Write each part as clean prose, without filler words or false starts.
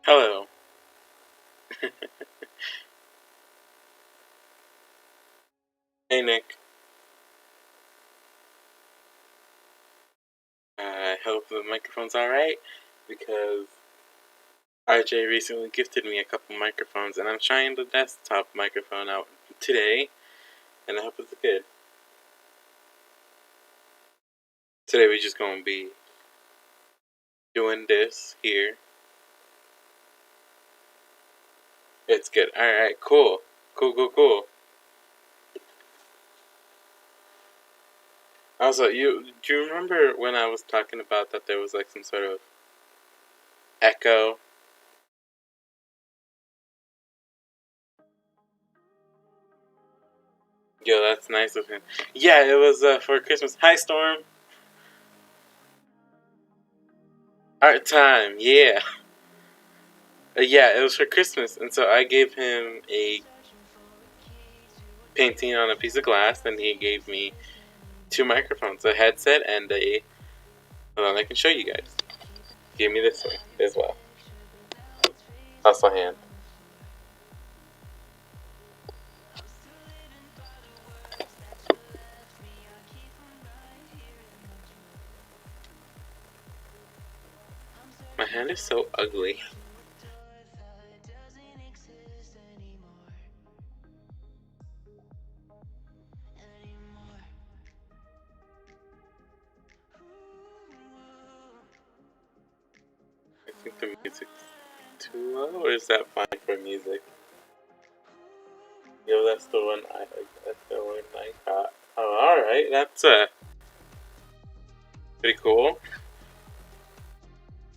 Hello. Hey Nick. I hope the microphone's alright because RJ recently gifted me a couple microphones and I'm trying the desktop microphone out today and I hope it's good. Today we're just gonna be doing this here. It's good. Alright, cool. Cool. Also, do you remember when I was talking about that there was like some sort of echo? Yo, that's nice of him. Yeah, it was for Christmas. Hi Storm. Art time, yeah. Yeah, it was for Christmas, and so I gave him a painting on a piece of glass, and he gave me two microphones, a headset and a. Hold on, I can show you guys. He gave me this one as well. Hustle hand. My hand is so ugly. I think the music's too low, or is that fine for music? Yo, that's the one I got. Oh, alright, that's pretty cool.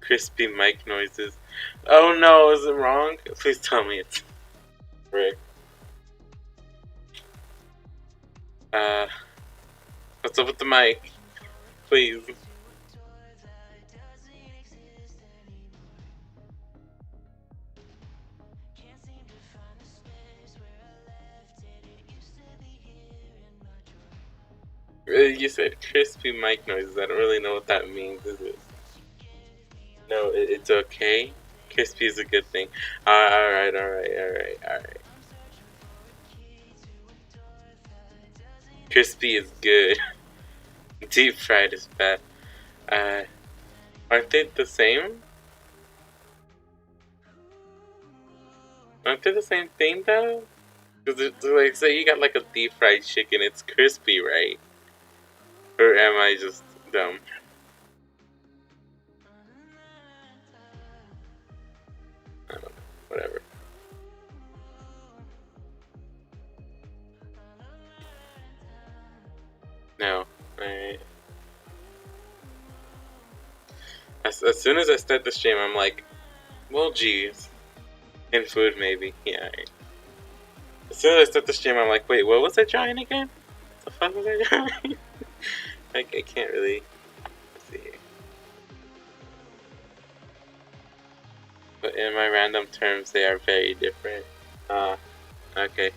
Crispy mic noises. Oh no, is it wrong? Please tell me it's correct. Uh, what's up with the mic? Please. You said crispy mic noises. I don't really know what that means, is it? No, it's okay. Crispy is a good thing. Alright. Crispy is good. Deep fried is bad. Uh, aren't they the same? Aren't they the same thing though? Because like, say you got like a deep fried chicken, it's crispy, right? Or am I just dumb? I don't know. Whatever. No. Alright. As soon as I start the stream, I'm like, well, geez. In food, maybe. Yeah. Right. As soon as I start the stream, I'm like, wait, what was I drawing again? What the fuck was I drawing? I can't really see. But in my random terms, they are very different. Okay.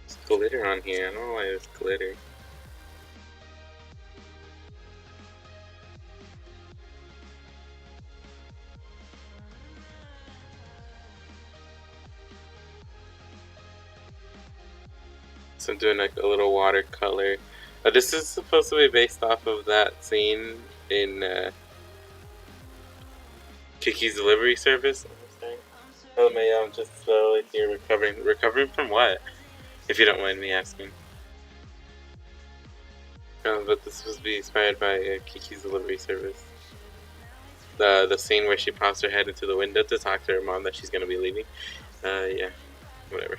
There's glitter on here. I don't know why there's glitter. So I'm doing like a little watercolor. This is supposed to be based off of that scene in Kiki's Delivery Service. Oh man, I'm just slowly here recovering. Recovering from what? If you don't mind me asking. But this was be inspired by Kiki's Delivery Service. The scene where she pops her head into the window to talk to her mom that she's gonna be leaving. Yeah, whatever.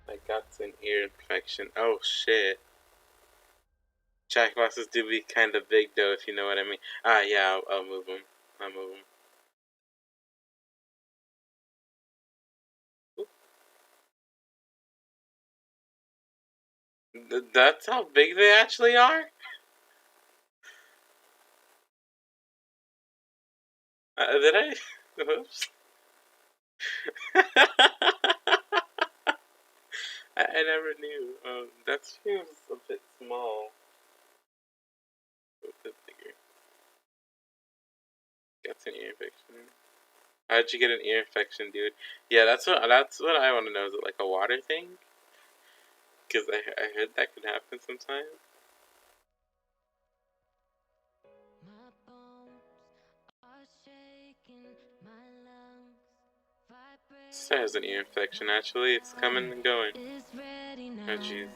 I got an ear infection. Oh shit. Jackboxes do be kind of big though, if you know what I mean. Yeah, I'll move them. I'll move them. That's how big they actually are? Did I? Whoops. I never knew. That seems a bit small. A bit bigger. That's an ear infection. How'd you get an ear infection, dude? Yeah, that's what I want to know. Is it like a water thing? Because I heard that could happen sometimes. This has an ear infection. Actually, it's coming and going. Oh jeez.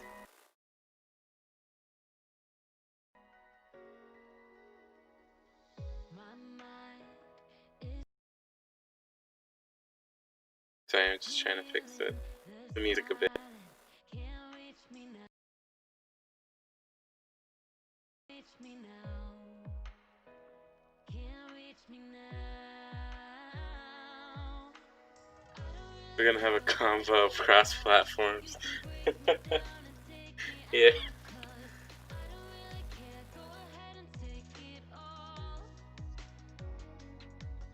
Sorry, I'm just trying to fix the music a bit. We're gonna have a combo of cross platforms. Yeah.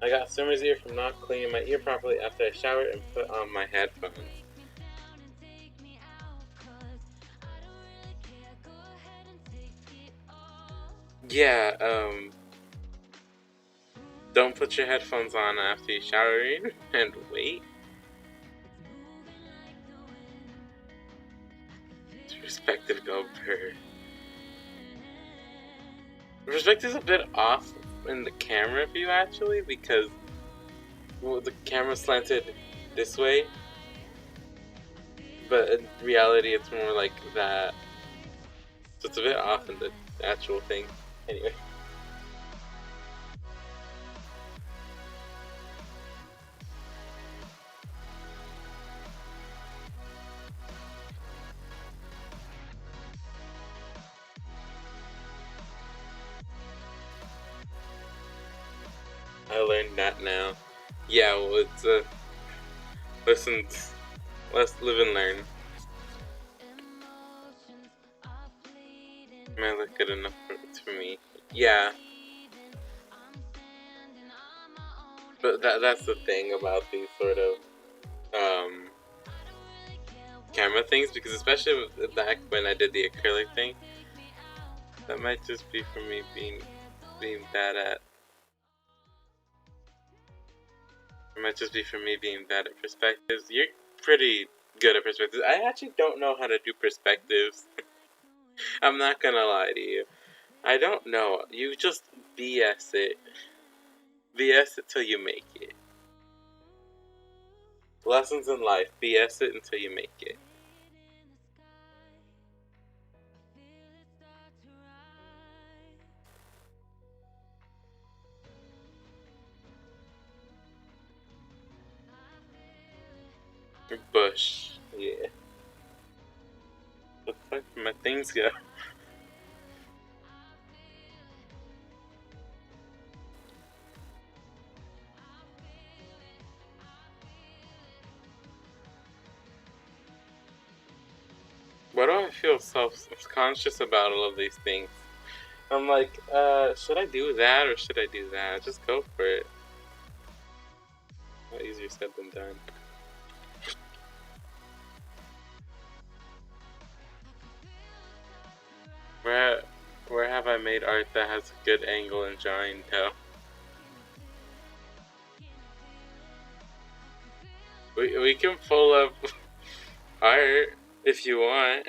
I got swimmer's ear from not cleaning my ear properly after I showered and put on my headphones. Yeah, don't put your headphones on after you showering and wait. Perspective go bird. Perspective's a bit off in the camera view actually because the camera's slanted this way, but in reality it's more like that. So it's a bit off in the actual thing. Anyway. I learned that now. Yeah, well, it's listen, let's live and learn. Am I look good enough for me? Yeah. But that's the thing about these sort of camera things, because especially back when I did the acrylic thing, that might just be for me being bad at. It might just be for me being bad at perspectives. You're pretty good at perspectives. I actually don't know how to do perspectives. I'm not gonna lie to you. I don't know. You just BS it. BS it till you make it. Lessons in life. BS it until you make it. Bush. Yeah. What the fuck did my things go? Why do I feel self-conscious about all of these things? I'm like, should I do that or should I do that? Just go for it. Not easier said than done. Where have I made art that has a good angle in drawing though? We can pull up art if you want.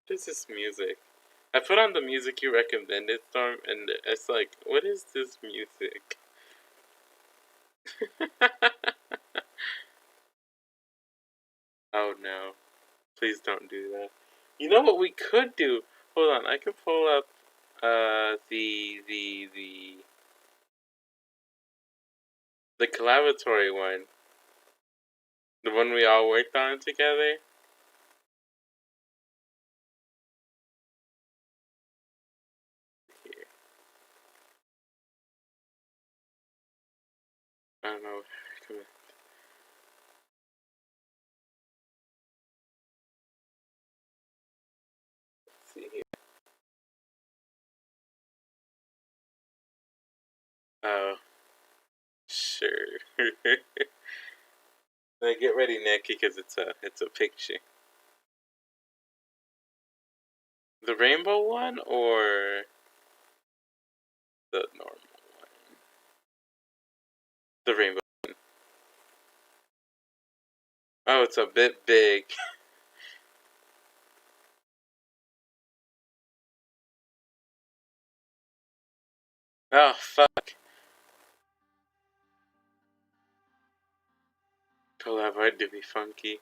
What is this music? I put on the music you recommended, Storm, and it's like, what is this music? Oh no. Please don't do that. You know what we could do? Hold on, I can pull up the collaboratory one. The one we all worked on together. Here. I don't know. Oh, sure. Now get ready, Nick, because it's a picture. The rainbow one or the normal one? The rainbow one. Oh, it's a bit big. Oh, fuck. Collab art to be funky.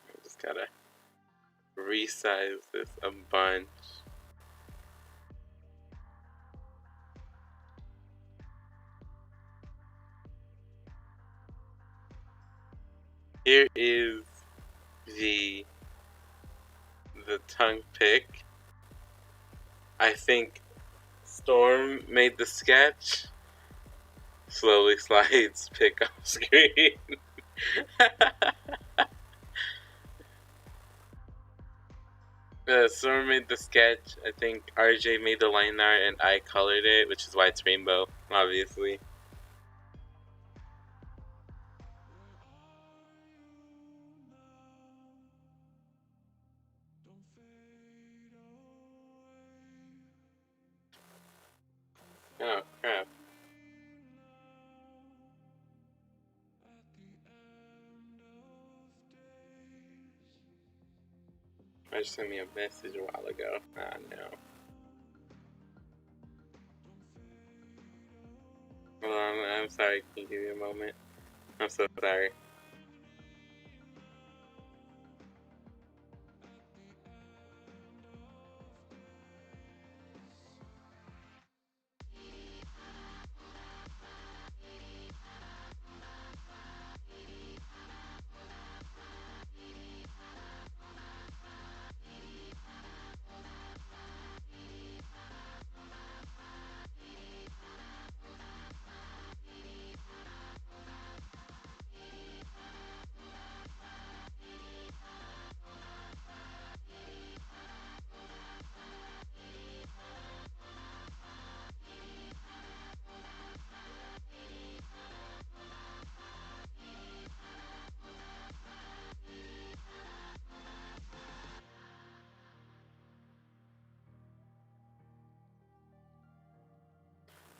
I just gotta resize this a bunch. Here is the tongue pick. I think Storm made the sketch. Slowly slides pick off screen. Storm made the sketch. I think RJ made the line art and I colored it, which is why it's rainbow, obviously. Oh crap. I just sent me a message a while ago. Ah, no. Hold on, I'm sorry. Can you give me a moment? I'm so sorry.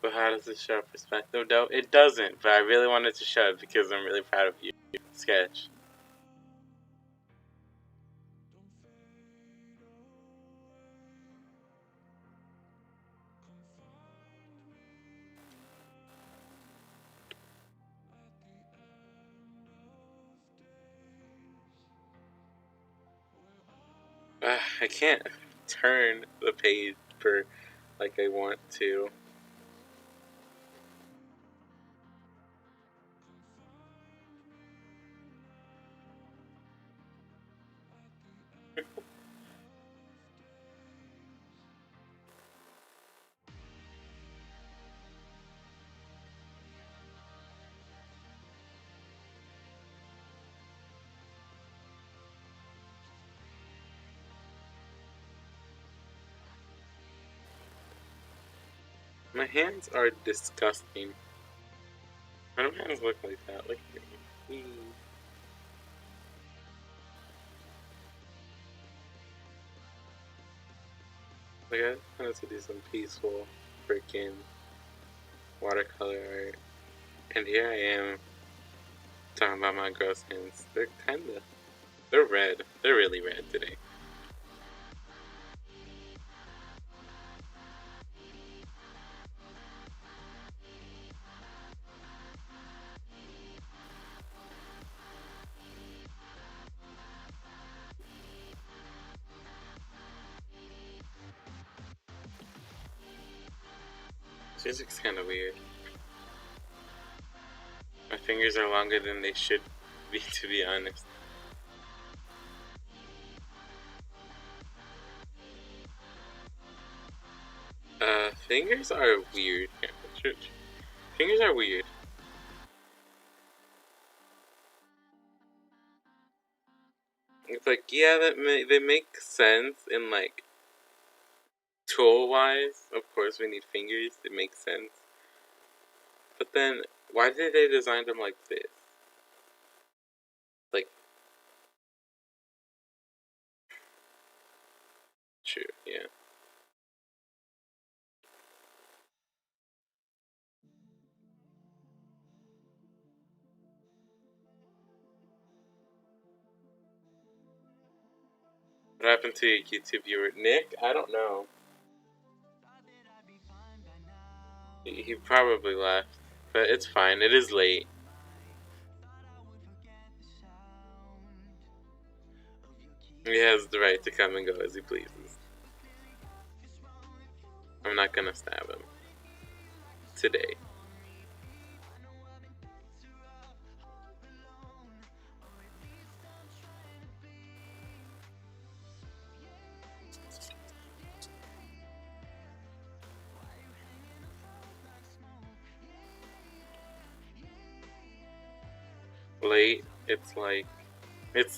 But how does it show perspective though? It doesn't, but I really wanted to show it because I'm really proud of you. Sketch. I can't turn the page for like I want to. My hands are disgusting. My hands look like that. Look at me. Like I wanted to do some peaceful freaking watercolor art. And here I am talking about my gross hands. They're red. They're really red today. This music's kind of weird. My fingers are longer than they should be, to be honest. Fingers are weird. Fingers are weird. yeah, they make sense in like tool wise. Of course, we need fingers. It makes sense. But then, why did they design them like this? Like, true, yeah. What happened to your YouTube viewer, Nick? I don't know. He probably left, but it's fine. It is late. He has the right to come and go as he pleases. I'm not gonna stab him today. Late. It's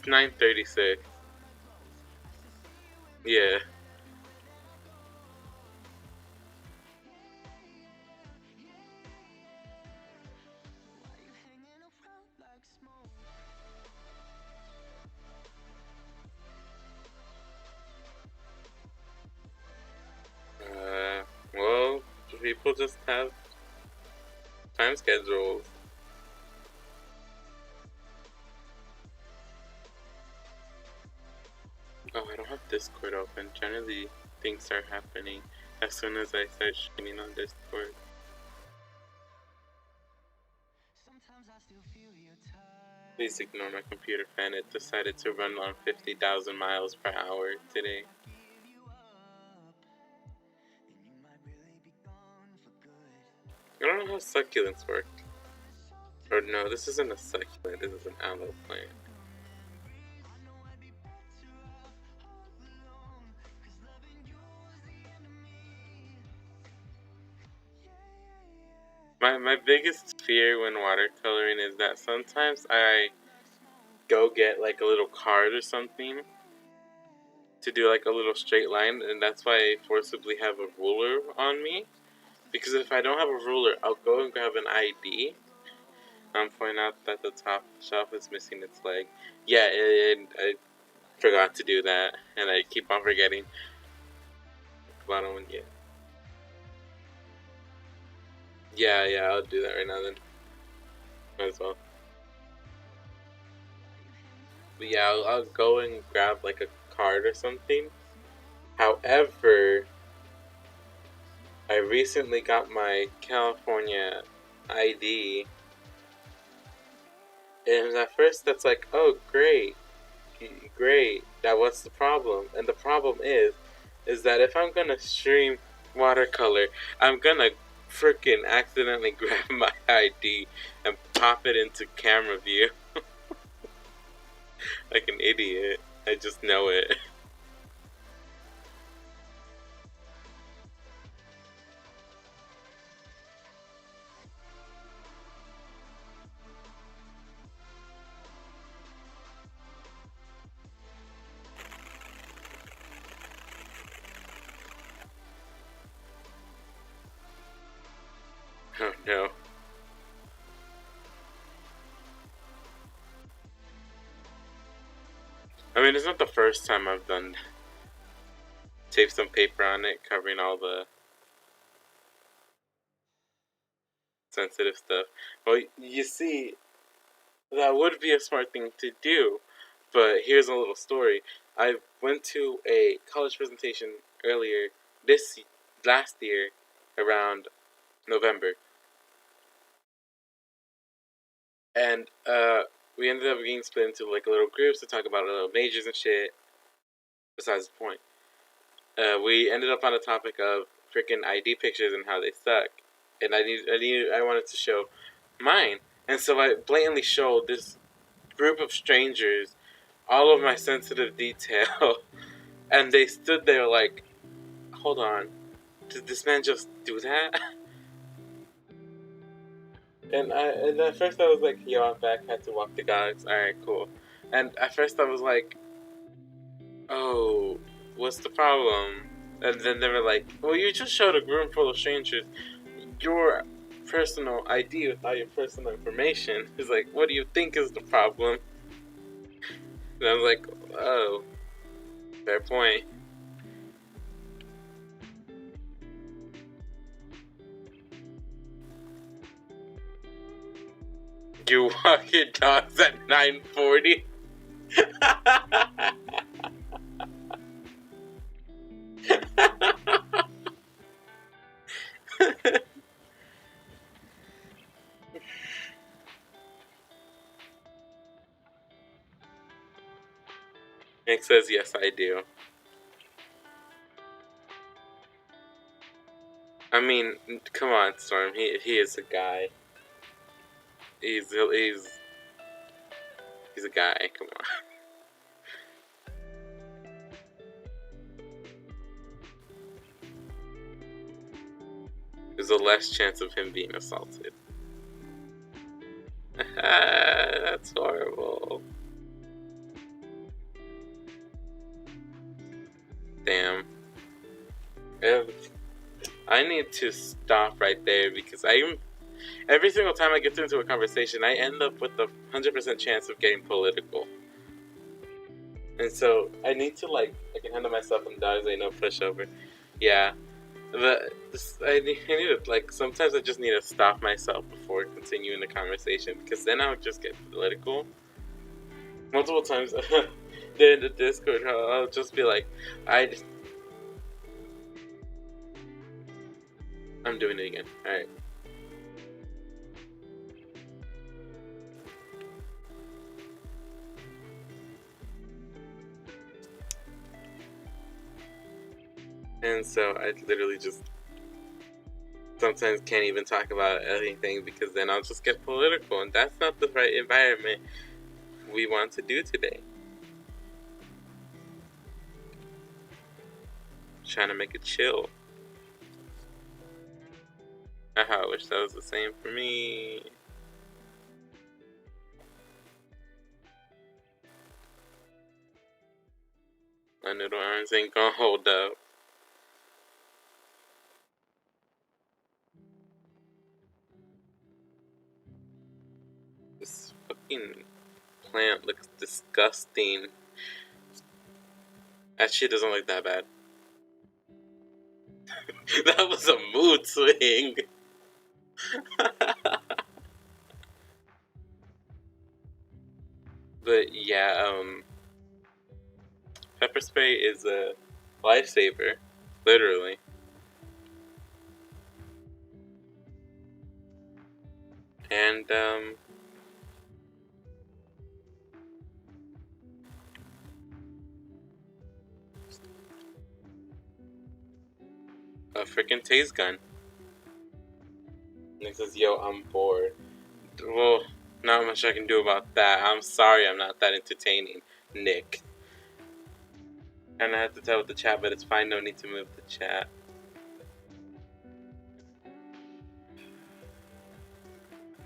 9:36. Yeah. Well, people just have time schedules. Oh, I don't have Discord open. Generally, things start happening as soon as I start streaming on Discord. Please ignore my computer fan. It decided to run on 50,000 miles per hour today. I don't know how succulents work. Or no, this isn't a succulent. This is an aloe plant. My biggest fear when watercoloring is that sometimes I go get like a little card or something to do like a little straight line, and that's why I forcibly have a ruler on me. Because if I don't have a ruler, I'll go and grab an ID. I'm pointing out that the top shelf is missing its leg. Yeah, I forgot to do that, and I keep on forgetting. The bottom one, yeah. Yeah, I'll do that right now then. Might as well. But yeah, I'll go and grab like a card or something. However, I recently got my California ID, and at first that's like, oh great, great. That what's the problem? And the problem is that if I'm gonna stream watercolor, I'm gonna freaking accidentally grab my ID and pop it into camera view like an idiot. I just know it. Oh no. I mean, it's not the first time I've done tape some paper on it, covering all the sensitive stuff. Well, you see, that would be a smart thing to do, but here's a little story. I went to a college presentation earlier this last year around November, and we ended up getting split into like little groups to talk about little majors and shit. Besides the point, we ended up on a topic of freaking ID pictures and how they suck, and I wanted to show mine, and so I blatantly showed this group of strangers all of my sensitive detail, and they stood there like, hold on, did this man just do that? And at first I was like, yo, I'm back, had to walk the dogs, alright, cool. And at first I was like, oh, what's the problem? And then they were like, well, you just showed a room full of strangers your personal ID without your personal information. He's like, what do you think is the problem? And I was like, oh, fair point. You walk your dogs at 9:40? Nick says, yes, I do. I mean, come on, Storm. He is a guy. He's a guy. Come on. There's a less chance of him being assaulted. That's horrible. Damn. I need to stop right there because every single time I get into a conversation, I end up with a 100% chance of getting political. And so I need to I can handle myself and dogs ain't no pushover. Yeah. I need to, sometimes I just need to stop myself before continuing the conversation because then I'll just get political. Multiple times in the Discord, I'll just be like, I'm doing it again. Alright. And so I literally just sometimes can't even talk about anything because then I'll just get political, and that's not the right environment we want to do today. Trying to make it chill. I wish that was the same for me. My noodle arms ain't gonna hold up. This fucking plant looks disgusting. That shit doesn't look that bad. That was a mood swing. But yeah, pepper spray is a lifesaver, literally. And a freaking tase gun. Nick says, yo, I'm bored. Well, not much I can do about that. I'm sorry I'm not that entertaining, Nick. And I have to tell with the chat, but it's fine, no need to move the chat.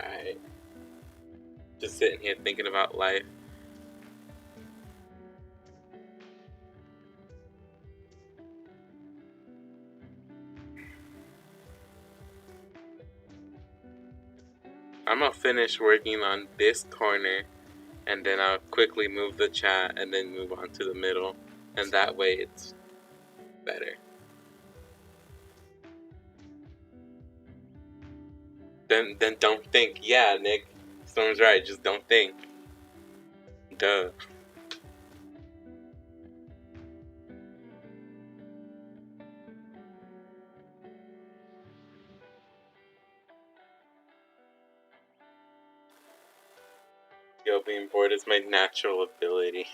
Alright. Just sitting here thinking about life. I'm gonna finish working on this corner, and then I'll quickly move the chat and then move on to the middle, and that way it's better. Then don't think. Yeah, Nick, Storm's right, just don't think. Duh. Yo, being bored is my natural ability.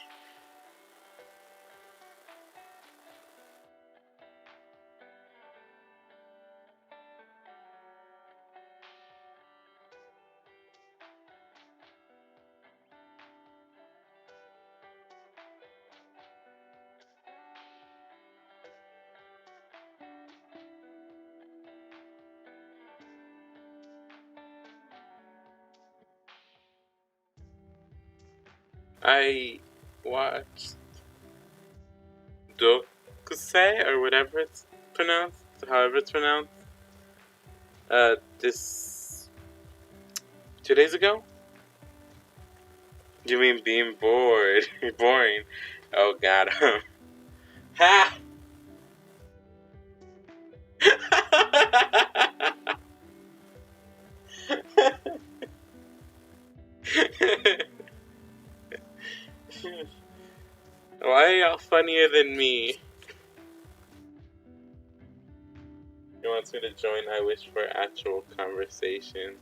I watched Dokusei, or whatever it's pronounced, however it's pronounced. This 2 days ago? You mean being bored? Boring. Oh god. Ha! Why are y'all funnier than me? He wants me to join. I wish for actual conversation.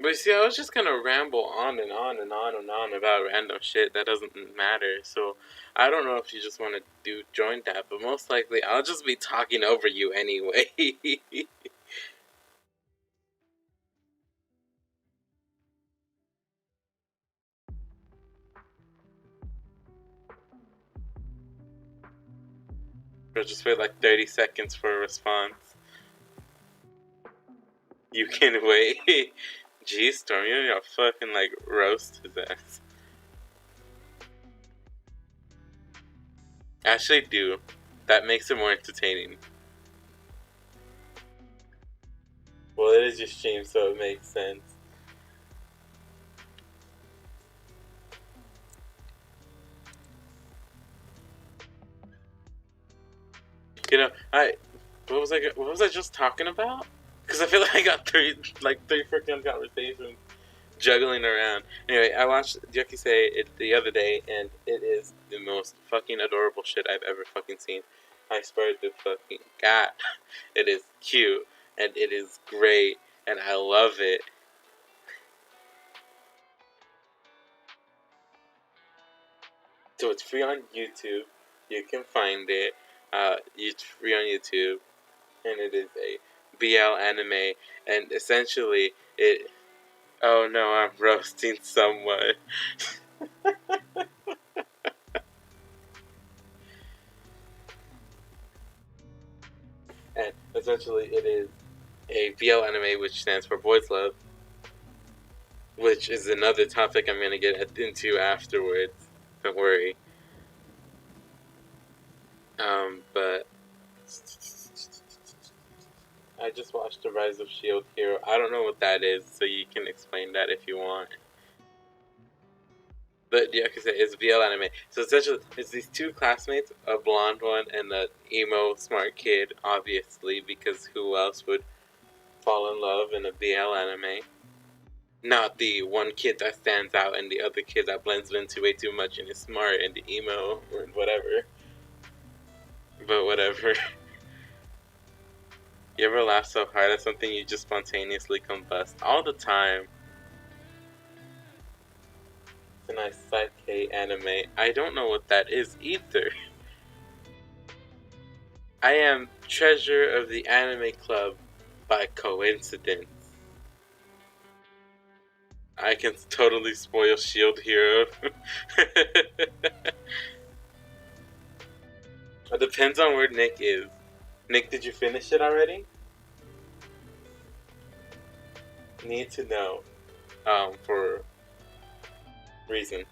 But see, I was just gonna ramble on and on and on and on about random shit that doesn't matter. So I don't know if you just want to join that, but most likely I'll just be talking over you anyway. Or just wait like 30 seconds for a response. You can wait. Gee, Storm, you're gonna fucking like roast his ass. Actually, do. That makes it more entertaining. Well, it is your stream, so it makes sense. You know, what was I just talking about? Because I feel like I got three freaking conversations juggling around. Anyway, I watched Yakusei the other day, and it is the most fucking adorable shit I've ever fucking seen. I swear to fucking God, it is cute, and it is great, and I love it. So it's free on YouTube. You can find it. It's free on YouTube, and it is a BL anime, and essentially it. Oh no, I'm roasting someone. And essentially it is a BL anime, which stands for Boys Love, which is another topic I'm going to get into afterwards. Don't worry. But I just watched The Rise of Shield Hero. I don't know what that is, so you can explain that if you want. But yeah, like I said, it's BL anime. So essentially, it's these two classmates, a blonde one and an emo smart kid, obviously, because who else would fall in love in a BL anime? Not the one kid that stands out and the other kid that blends into way too much and is smart and the emo or whatever. But whatever. You ever laugh so hard at something you just spontaneously combust? All the time. It's a nice Side-K anime. I don't know what that is either. I am treasure of the anime club by coincidence. I can totally spoil Shield Hero. It depends on where Nick is. Nick, did you finish it already? Need to know. For reasons.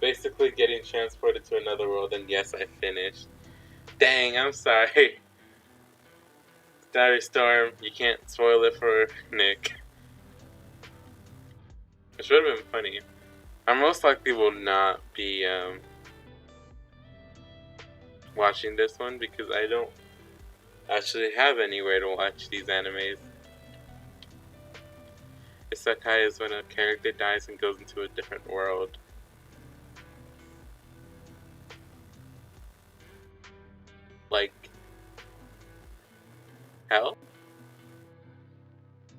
Basically getting transported to another world, and yes, I finished. Dang, I'm sorry. Starry Storm, you can't spoil it for Nick. It should have been funny. I most likely will not be watching this one because I don't actually have anywhere to watch these animes. Isekai is when a character dies and goes into a different world. Like hell?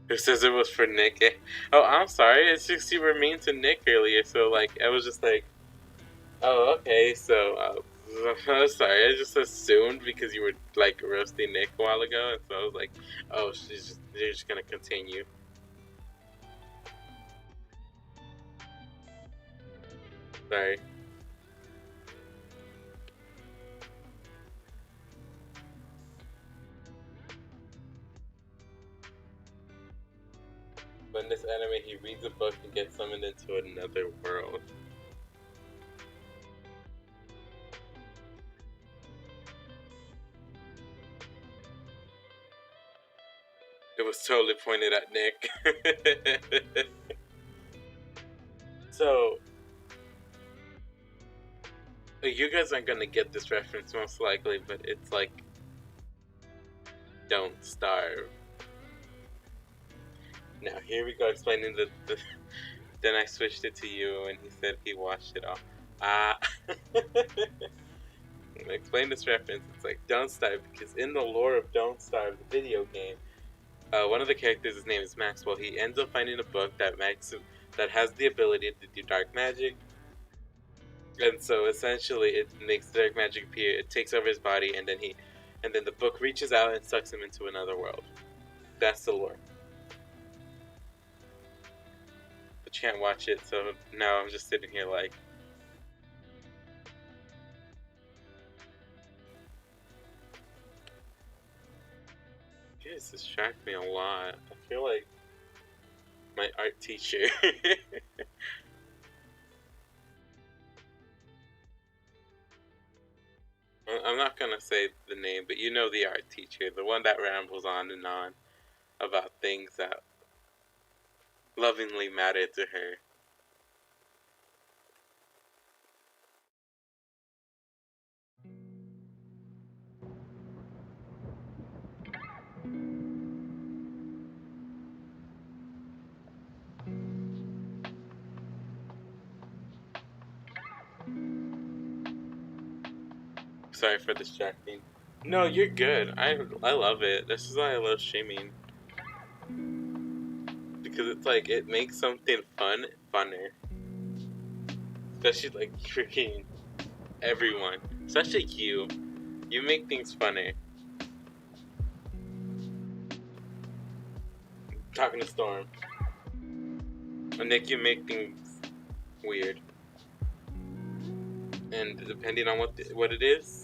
Who says it was for Nick? Oh, I'm sorry. It's just you were mean to Nick earlier, so like I was just like, oh, okay. So I'm sorry, I just assumed because you were like roasting Nick a while ago, and so I was like, oh, they're just gonna continue. Sorry. But in this anime, he reads a book and gets summoned into another world. It was totally pointed at Nick. So, you guys aren't gonna get this reference most likely, but it's like, don't starve. Now, here we go explaining the then I switched it to you, and he said he watched it all. Explain this reference. It's like Don't Starve, because in the lore of Don't Starve, the video game, one of the characters, his name is Maxwell. He ends up finding a book that has the ability to do dark magic, and so essentially it makes dark magic appear. It takes over his body, and then the book reaches out and sucks him into another world. That's the lore. But you can't watch it, so now I'm just sitting here like. You guys distract me a lot. I feel like my art teacher. I'm not gonna say the name, but you know the art teacher, the one that rambles on and on about things that lovingly mattered to her. Sorry for distracting. No, you're good. I love it. This is why I love streaming. Because it's like, it makes something funner. Especially like freaking everyone. Especially you. You make things funner. Talking to Storm. And Nick, you make things weird. And depending on what it is,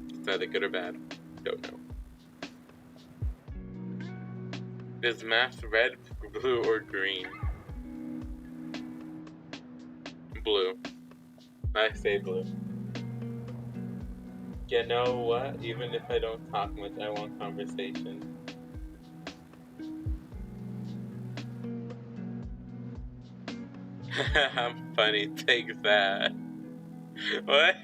it's either good or bad. Don't know. Is math red, blue, or green? Blue. I say blue. You know what? Even if I don't talk much, I want conversation. I'm funny. Take that. What?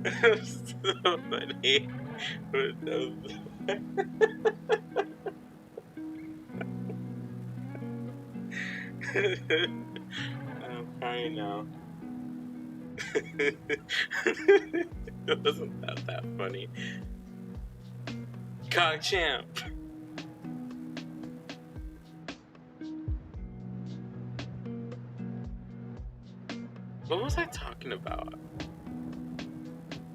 That was so funny. I'm crying now. It wasn't that funny. Champ. What was I talking about?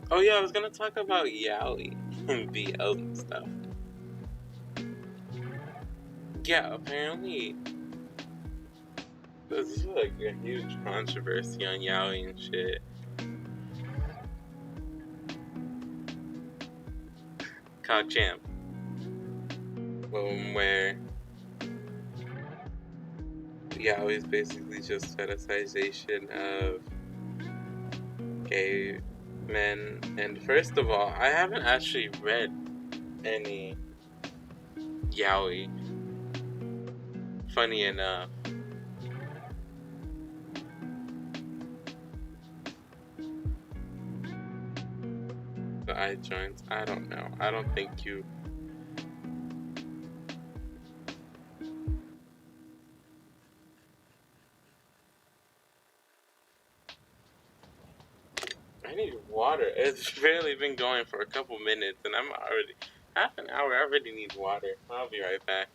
Oh yeah, I was gonna talk about Yaoi and BL and stuff. Yeah, apparently there's like a huge controversy on Yaoi and shit. Champ. Where Yaoi is basically just fetishization of gay men. And first of all, I haven't actually read any Yaoi. Funny enough. The eye joints, I don't know. I don't think you. It's barely been going for a couple minutes, and I'm already half an hour. I already need water. I'll be right back.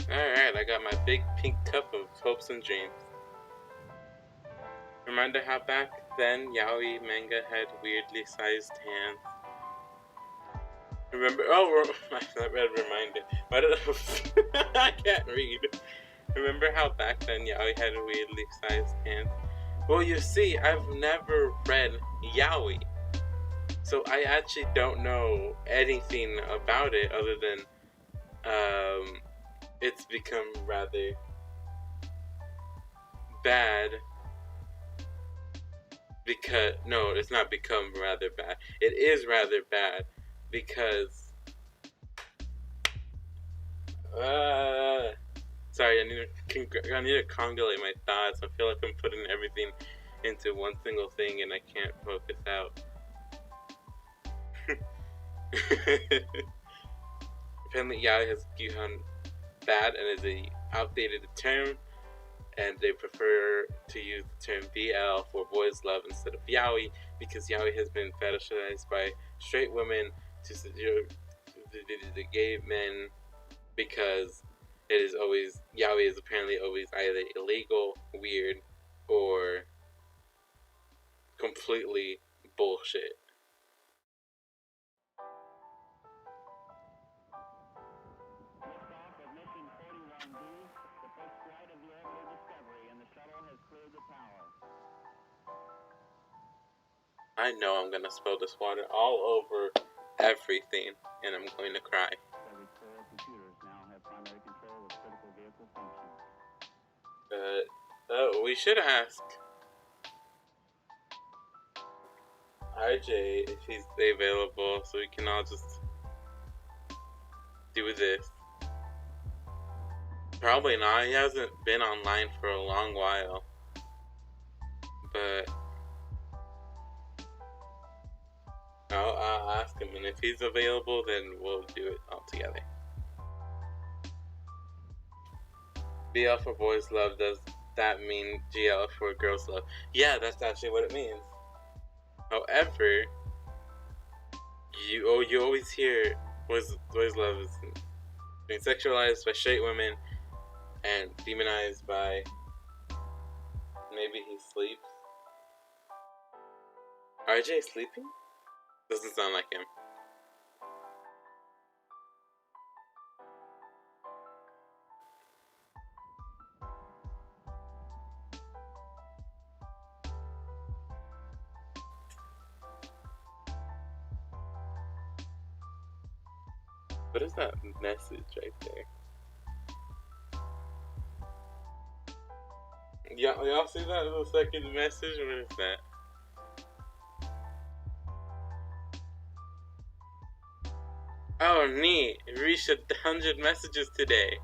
Alright, I got my big pink cup of hopes and dreams. Remember how back then yaoi manga had weirdly sized hands? Remember? Oh, I read reminded. Why did I can't read. Remember how back then yaoi had weirdly sized hands? Well, you see, I've never read yaoi, so I actually don't know anything about it other than it's become rather bad because no, it's not become rather bad. It is rather bad because sorry, I need to congolate my thoughts. I feel like I'm putting everything into one single thing and I can't focus out. Apparently, yaoi has become bad and is a outdated term, and they prefer to use the term BL for boys' love instead of yaoi because yaoi has been fetishized by straight women to seduce the gay men because it is always yaoi is apparently always either illegal, weird, or completely bullshit. Liftoff of mission 41B, the first flight of the orbital Discovery, and the shuttle has cleared the tower. I know I'm gonna spill this water all over everything, and I'm going to cry. Discovery's core computers now have primary control of critical vehicle functions. We should ask RJ if he's available so we can all just do this. Probably not. He hasn't been online for a long while. But I'll ask him, and if he's available, then we'll do it all together. BL for boys love, does that mean GL for girls love? Yeah, that's actually what it means. However, you always hear boys love is being sexualized by straight women and demonized by maybe he sleeps. RJ sleeping? Doesn't sound like him. What is that message right there? Y'all see that little second message? What is that? Oh, neat. Reached 100 messages today.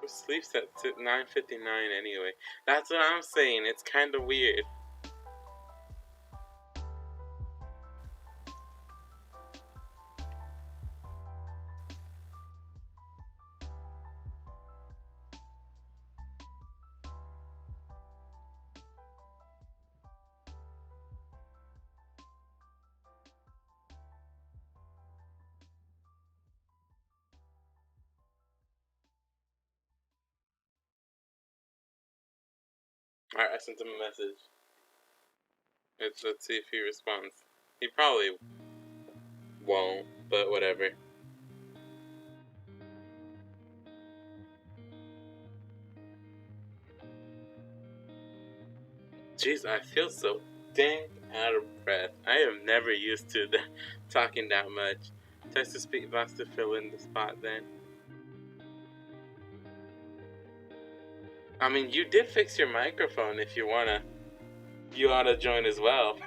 Who sleeps at 9:59 anyway? That's what I'm saying. It's kind of weird. Alright, I sent him a message. Let's see if he responds. He probably won't, but whatever. Jeez, I feel so dang out of breath. I am never used to talking that much. Test the speed box to fill in the spot then. I mean, you did fix your microphone if you wanna join as well.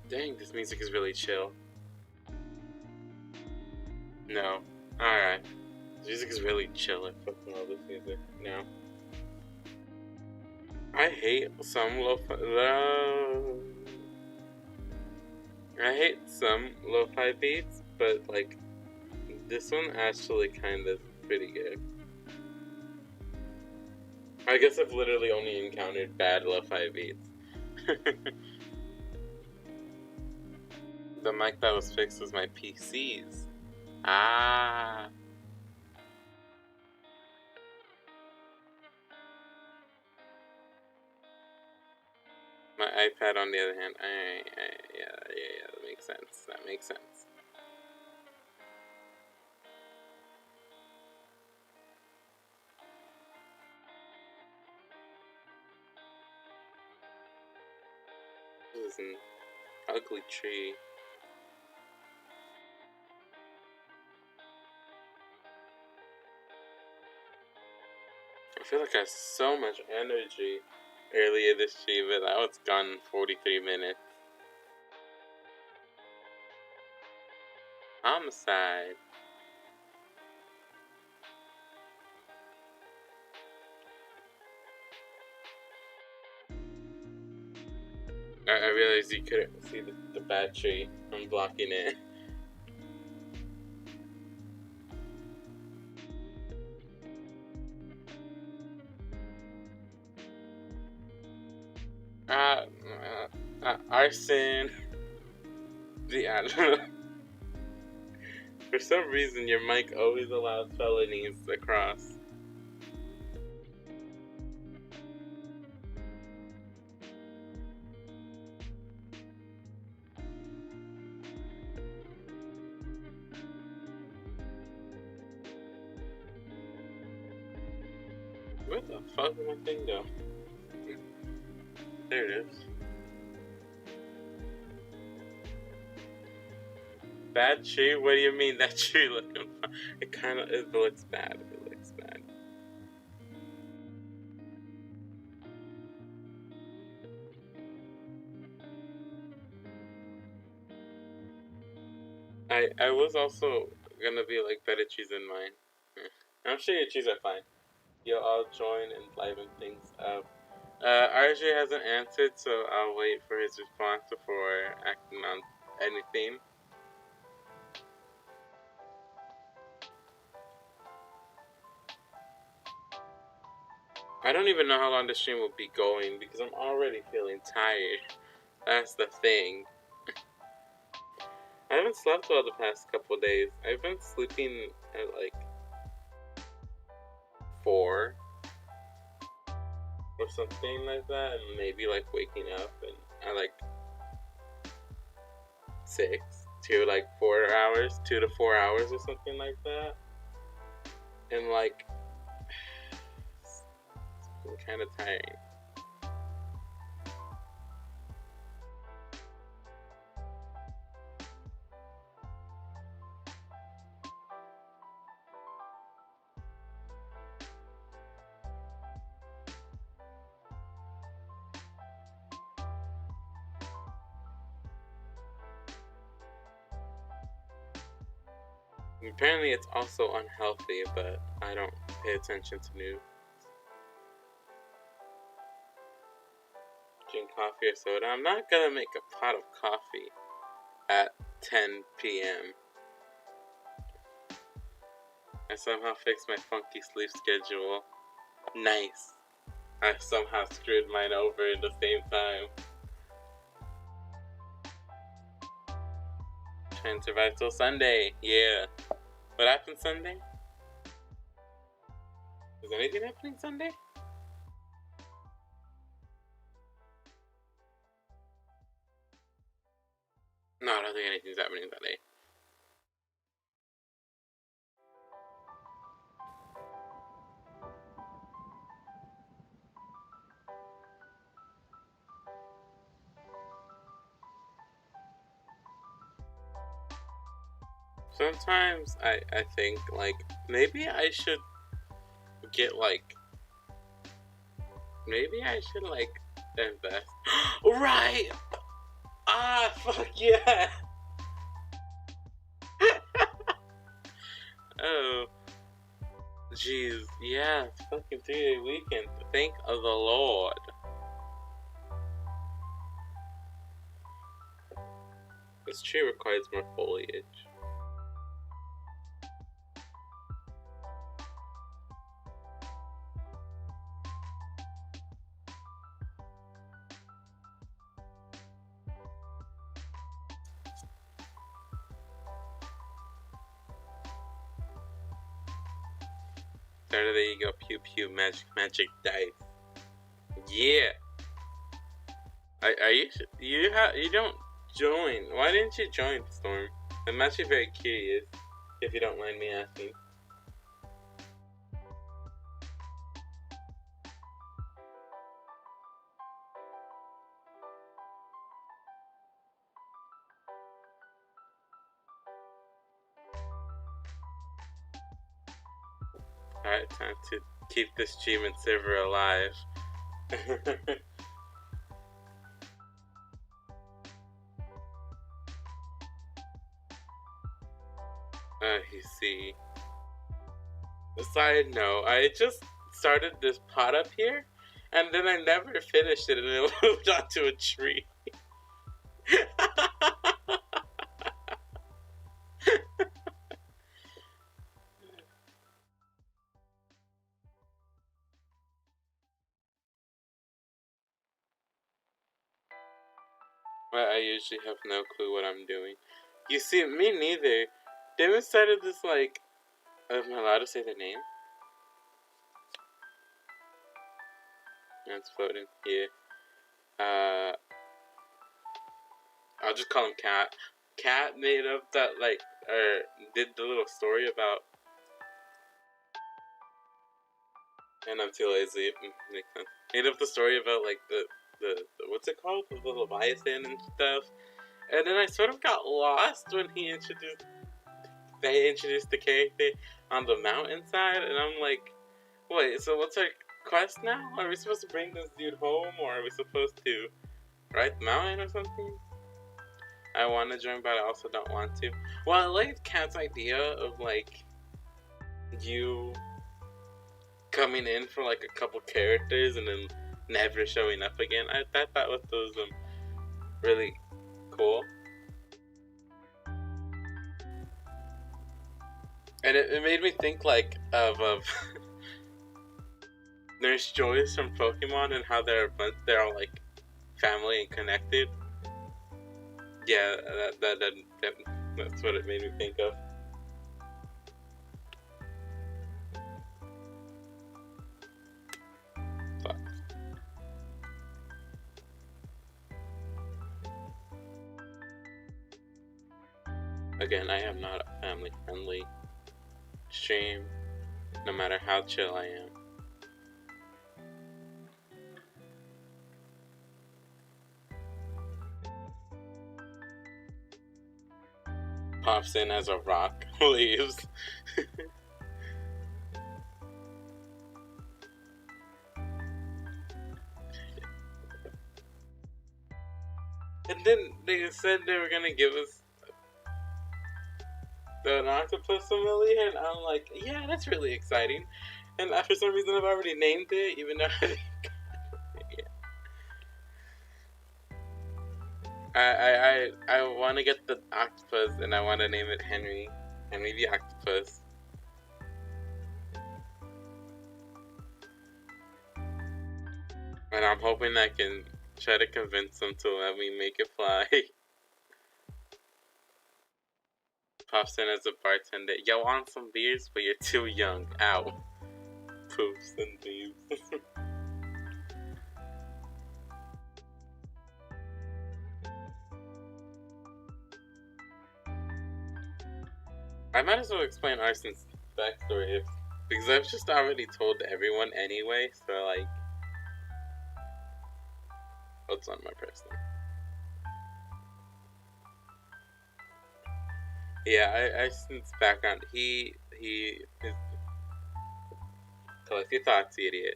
Dang, this music is really chill. No. Alright. This music is really chill. I fucking love this music. No. I hate some lo-fi beats, but like this one actually kind of pretty good. I guess I've literally only encountered bad lo-fi beats. The mic that was fixed was my PC's. Ah. My iPad, on the other hand, yeah, that makes sense. That makes sense. This is an ugly tree. I feel like I have so much energy earlier this year, but now it's gone in 43 minutes. Homicide. I realized you couldn't see the bad tree. I'm blocking it. Arson. I don't know. For some reason, your mic always allows felonies across. Where the fuck did my thing go? There it is. Bad tree? What do you mean that tree looking fun? It looks bad. It looks bad. I was also gonna be like better trees than mine. I'm sure your trees are fine. You'll all join and liven things up. RJ hasn't answered, so I'll wait for his response before acting on anything. I don't even know how long the stream will be going because I'm already feeling tired. That's the thing. I haven't slept well the past couple days. I've been sleeping at like 4 or something like that, and maybe like waking up and at like 6 to like 4 hours, 2 to 4 hours or something like that. And like, it's been kind of tiring. Apparently it's also unhealthy, but I don't pay attention to news. Drink coffee or soda. I'm not gonna make a pot of coffee at 10 p.m. I somehow fixed my funky sleep schedule. Nice. I somehow screwed mine over at the same time. Trying to survive till Sunday. Yeah. What happened Sunday? Is anything happening Sunday? No, I don't think anything's happening that day. Sometimes I think, like, maybe I should get, like, maybe I should, like, invest. Right! Ah, fuck yeah! Oh, jeez, yeah, it's fucking 3-day weekend. Thank the Lord. This tree requires more foliage. There you go, pew pew, magic dice. Yeah. Are you you don't join? Why didn't you join, Storm? I'm actually very curious, if you don't mind me asking. Alright, time to keep this achievement server alive. You see. Side note, I just started this pot up here, and then I never finished it, and it moved onto a tree. I usually have no clue what I'm doing. You see, me neither. They started this, like, am I allowed to say the name? It's floating. Yeah. I'll just call him Cat. Cat made up that, like, or did the little story about. And I'm too lazy. Makes sense. Made up the story about, like, the what's it called? The Leviathan and stuff. And then I sort of got lost when they introduced the character on the mountainside, and I'm like, wait, so what's our quest now? Are we supposed to bring this dude home, or are we supposed to ride the mountain or something? I want to join, but I also don't want to. Well, I like Cat's idea of, like, you coming in for, like, a couple characters and then never showing up again. I thought that was really cool. And it made me think, like, of Nurse Joyce from Pokemon and how they're all, like, family and connected. Yeah, that's what it made me think of. Fuck. Again, I am not a family-friendly stream, no matter how chill I am. Pops in as a rock, leaves. And then they said they were gonna give us an octopus familiar, and I'm like, yeah, that's really exciting. And for some reason, I've already named it, even though I want to get the octopus, and I want to name it Henry the Octopus. And I'm hoping I can try to convince him to let me make it fly. Pops in as a bartender. Yo, want some beers? But you're too young. Ow. Poops and leaves. I might as well explain Arson's backstory because I've just already told everyone anyway, so like, what's on my person? Yeah, Arson's background, he is collect your thoughts, you idiot.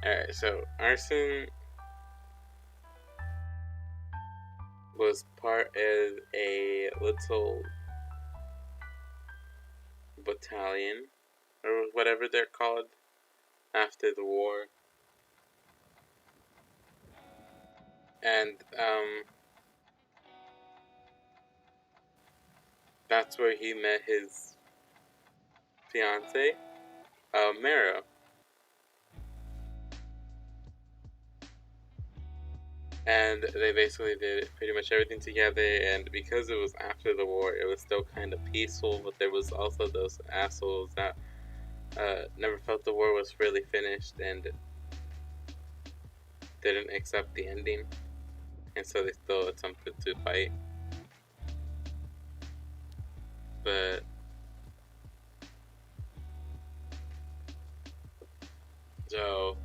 Alright, so Arson was part of a little battalion, or whatever they're called, after the war. And, that's where he met his fiance, Mero. And they basically did pretty much everything together, and because it was after the war, it was still kind of peaceful, but there was also those assholes that never felt the war was really finished and didn't accept the ending, and so they still attempted to fight. But so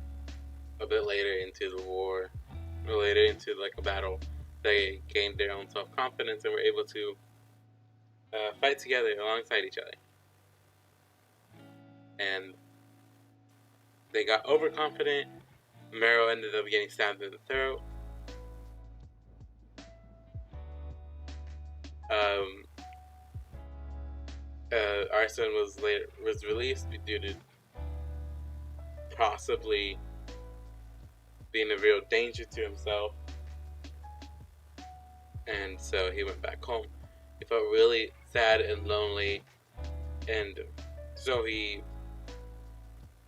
a bit later into the war, or later into like a battle, they gained their own self-confidence and were able to fight together alongside each other. And they got overconfident. Mero ended up getting stabbed in the throat. Arson was released due to possibly being a real danger to himself, and so he went back home. He felt really sad and lonely, and so he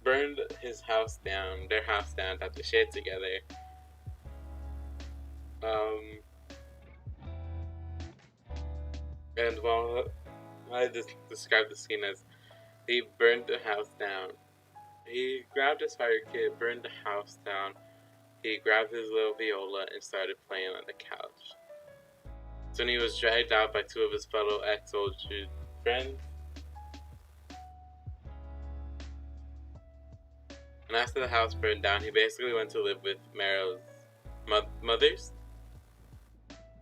burned his house down, their house down, that they shared together. And while I just described the scene as he burned the house down, he grabbed his fire kit, burned the house down. He grabbed his little viola and started playing on the couch. So when he was dragged out by two of his fellow ex-soldier friends, and after the house burned down, he basically went to live with Mero's mothers,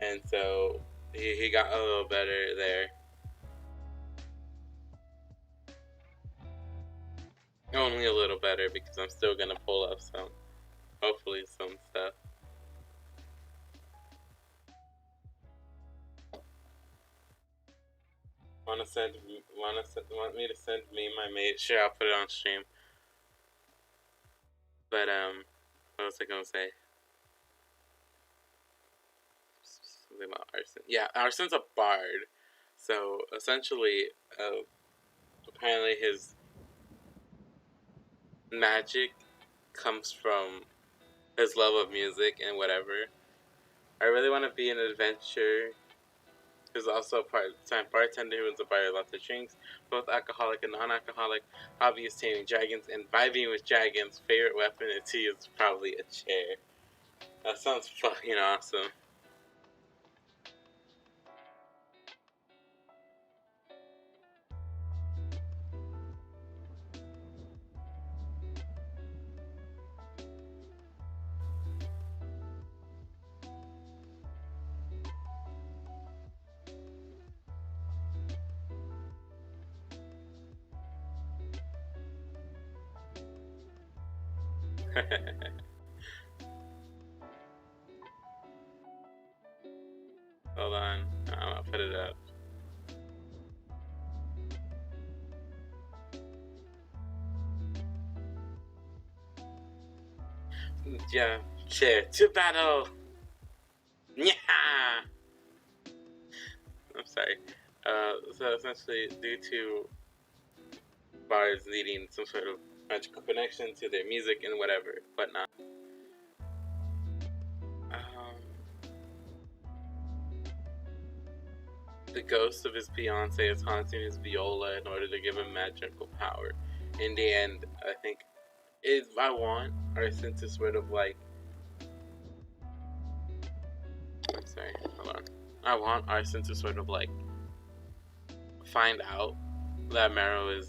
and so he got a little better there. Only a little better, because I'm still gonna pull up hopefully some stuff. Want me to send me my mate? Sure, I'll put it on stream. But what was I gonna say? Something about Arson. Yeah, Arson's a bard. So essentially, apparently his magic comes from his love of music and whatever. I really want to be an adventurer. He's also a part-time bartender who owns a bar of lots of drinks, both alcoholic and non-alcoholic. Hobby is taming dragons and vibing with dragons. Favorite weapon is to use probably a chair. That sounds fucking awesome. Hold on, I'm gonna put it up. Yeah, chair to battle. Yeah. I'm sorry. So essentially, due to bars needing some sort of magical connection to their music and whatnot. The ghost of his fiance is haunting his viola in order to give him magical power. In the end, I think I want Arson to sort of like. I'm sorry, hold on. I want Arson to sort of like find out that Marrow is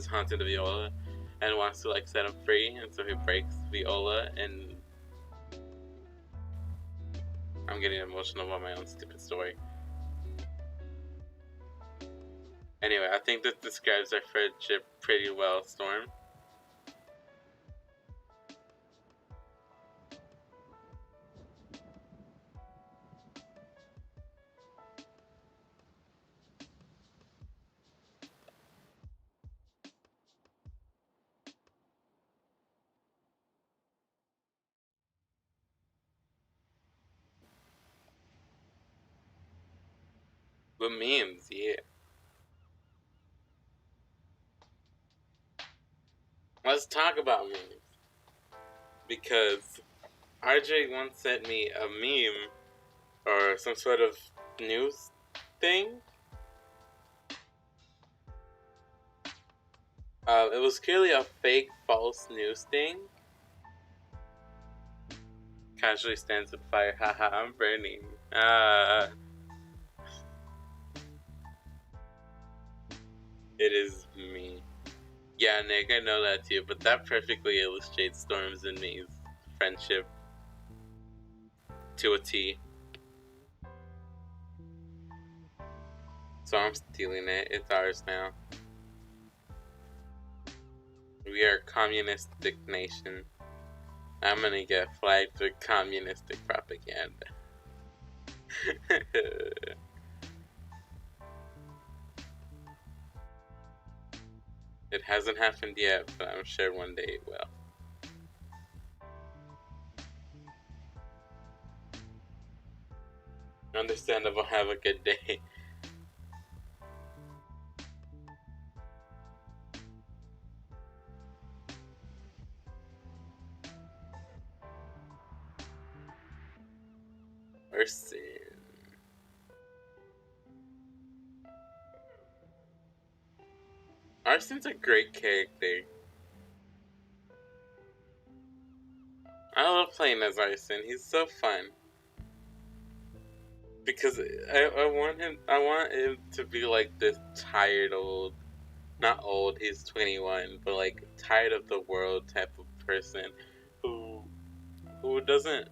haunted Viola and wants to like set him free, and so he breaks Viola. And I'm getting emotional about my own stupid story. Anyway, I think this describes our friendship pretty well, Storm. But memes, yeah. Let's talk about memes. Because RJ once sent me a meme or some sort of news thing. It was clearly a fake, false news thing. Casually stands with fire. Haha, I'm burning. It is me. Yeah, Nick, I know that too, but that perfectly illustrates Storm's and me's friendship to a T. So I'm stealing it. It's ours now. We are a communistic nation. I'm gonna get flagged for communistic propaganda. It hasn't happened yet, but I'm sure one day it will. Understandable. Have a good day. Arson. Arson's a great character. I love playing as Arson. He's so fun. Because I want him to be like this tired old, not old, he's 21, but like tired of the world type of person who doesn't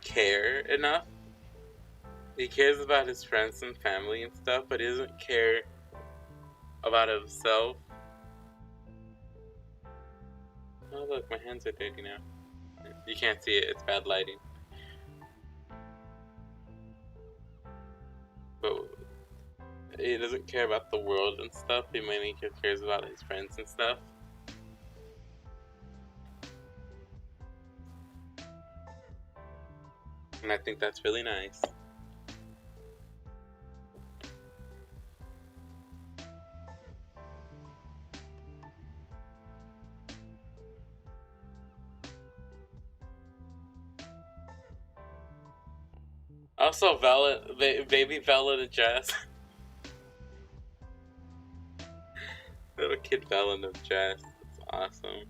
care enough. He cares about his friends and family and stuff, but he doesn't care about himself. Oh look, my hands are dirty now. You can't see it, it's bad lighting. But he doesn't care about the world and stuff, he mainly cares about his friends and stuff. And I think that's really nice. Also, baby Bella the dress. Little kid Bella in the dress. That's awesome.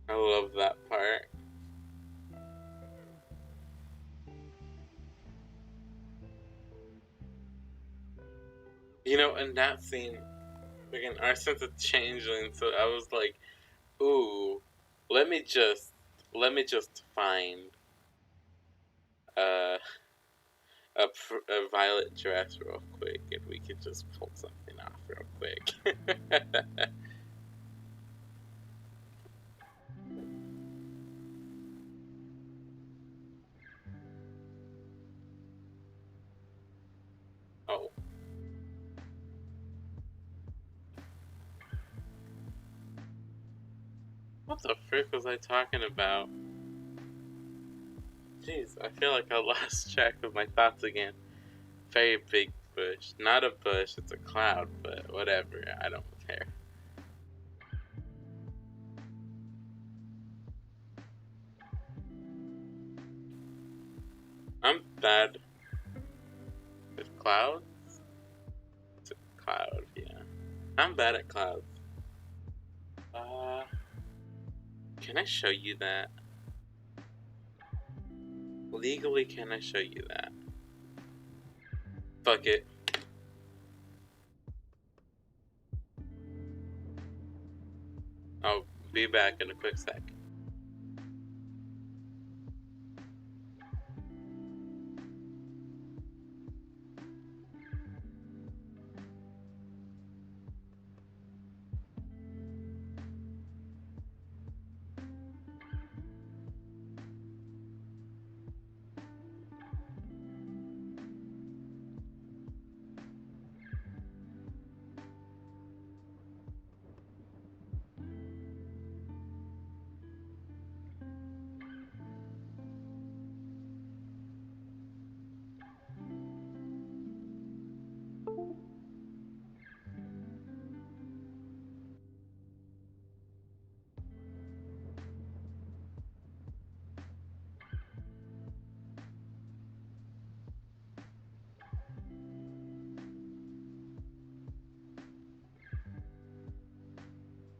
I love that part. You know, in that scene, freaking Arson's a changeling, so I was like, ooh, let me just find uh, a violet dress real quick, and we could just pull something off real quick. Oh. What the frick was I talking about? Jeez, I feel like I lost track of my thoughts again. Very big bush. Not a bush, it's a cloud, but whatever, I don't care. I'm bad with clouds. It's a cloud, yeah. I'm bad at clouds. Can I show you that? Legally, can I show you that? Fuck it. I'll be back in a quick sec.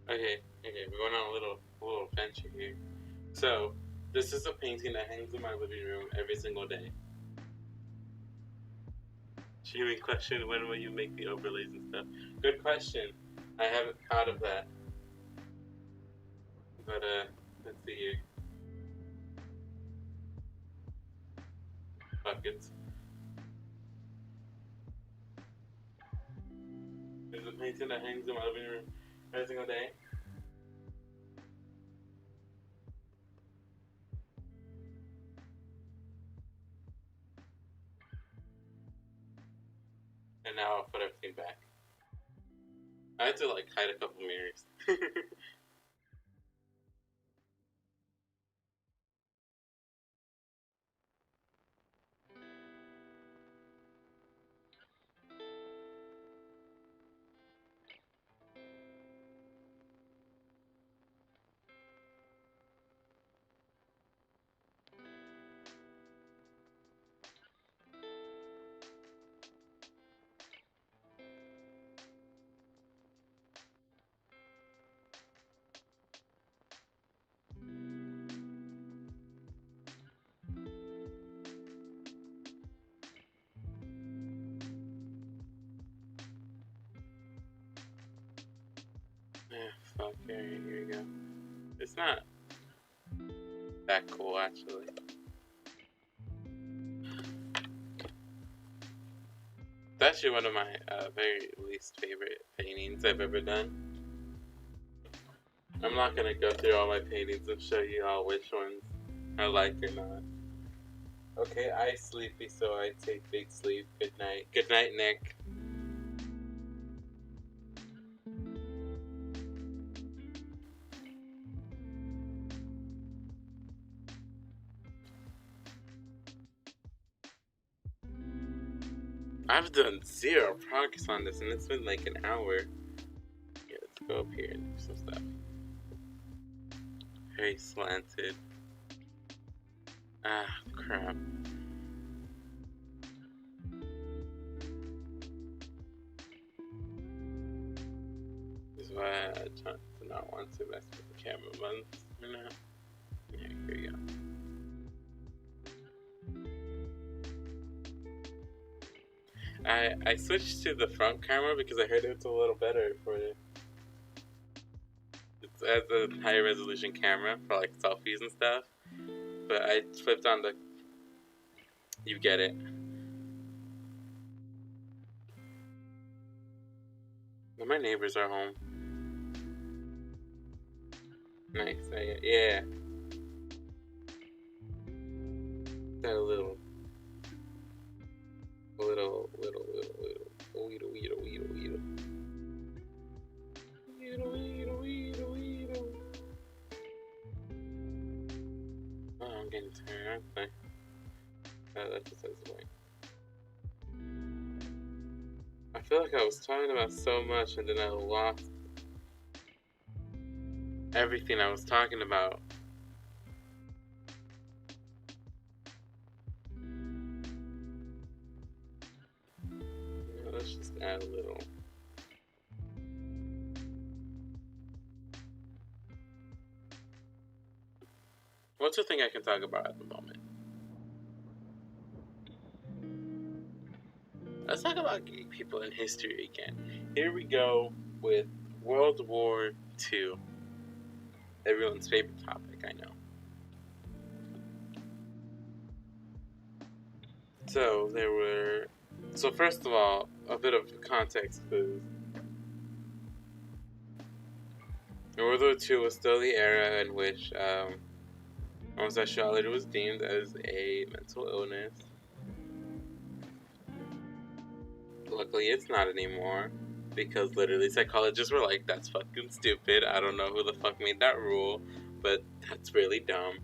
Okay, we're going on a little adventure here. So, this is a painting that hangs in my living room every single day. Streaming question, when will you make the overlays and stuff? Good question. I haven't thought of that. But, let's see here. Buckets. There's a painting that hangs in my living room every single day. And now I'll put everything back. I had to like hide a couple mirrors. Fuck, here we go. It's not that cool, actually. It's actually one of my very least favorite paintings I've ever done. I'm not gonna go through all my paintings and show you all which ones I like or not. Okay, I sleepy, so I take big sleep. Good night. Good night, Nick. I've done zero progress on this, and it's been like an hour. Yeah, let's go up here and do some stuff. Very slanted. Ah, crap. This is why I try to not want to mess with the camera buttons. You know? Yeah, here we go. I switched to the front camera because I heard it's a little better for it. It has a higher resolution camera for like selfies and stuff. But I flipped on the... You get it. But my neighbors are home. Nice. Yeah. Got a little. Oh, I'm getting tired, aren't I? That just says wait. I feel like I was talking about so much and then I lost everything I was talking about. Yeah, let's just add a little. What's the thing I can talk about at the moment? Let's talk about gay people in history again. Here we go with World War II. Everyone's favorite topic, I know. So first of all, a bit of context clues. World War II was still the era in which homosexuality was deemed as a mental illness. Luckily, it's not anymore, because literally psychologists were like, that's fucking stupid. I don't know who the fuck made that rule, but that's really dumb.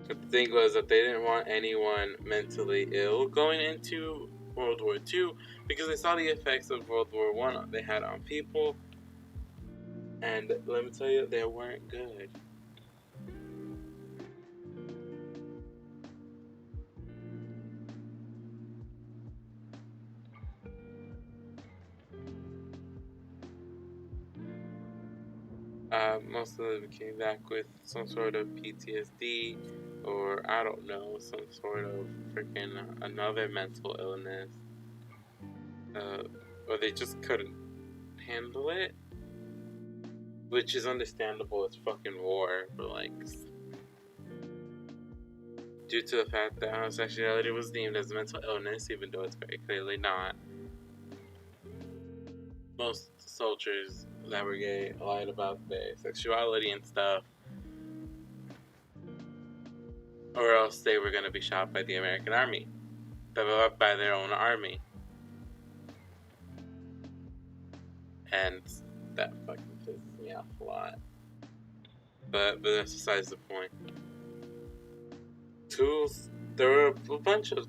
But the thing was that they didn't want anyone mentally ill going into World War II because they saw the effects of World War I they had on people, and let me tell you, they weren't good. Most of them came back with some sort of PTSD, or I don't know, some sort of freaking another mental illness, or they just couldn't handle it, which is understandable. It's fucking war, but like, due to the fact that homosexuality was deemed as a mental illness, even though it's very clearly not, most soldiers that were gay lied about their sexuality and stuff, or else they were going to be shot by the American army, by their own army. And that fucking pisses me off a lot. But that's besides the point. There were a bunch of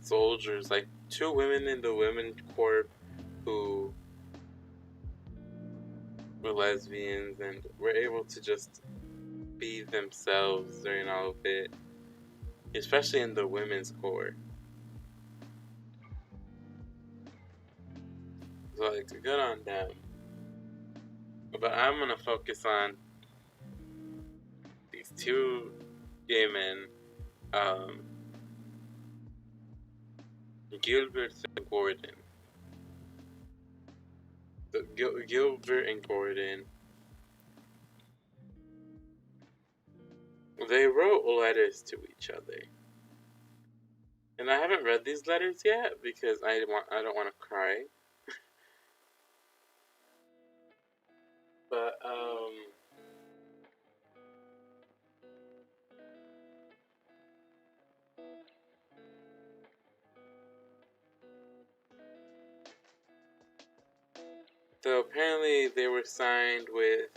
soldiers, like 2 women in the Women's Corps who were lesbians and were able to just be themselves during all of it, especially in the Women's Corps. So like, good on them. But I'm gonna focus on these 2 gay men, Gilbert and Gordon. Gilbert and Gordon, they wrote letters to each other, and I haven't read these letters yet because I don't want to cry. But so apparently they were signed with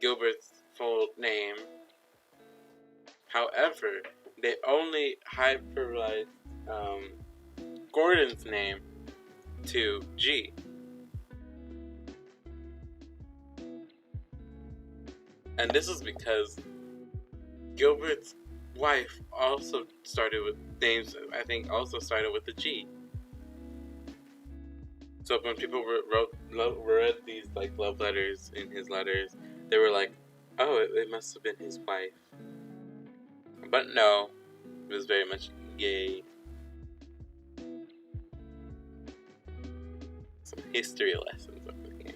Gilbert's full name. However, they only hyperbolized Gordon's name to G. And this is because Gilbert's wife also started with names, I think, also started with the G. So when people read these like love letters in his letters, they were like, "Oh, it must have been his wife." But no, it was very much gay. Some history lessons over here.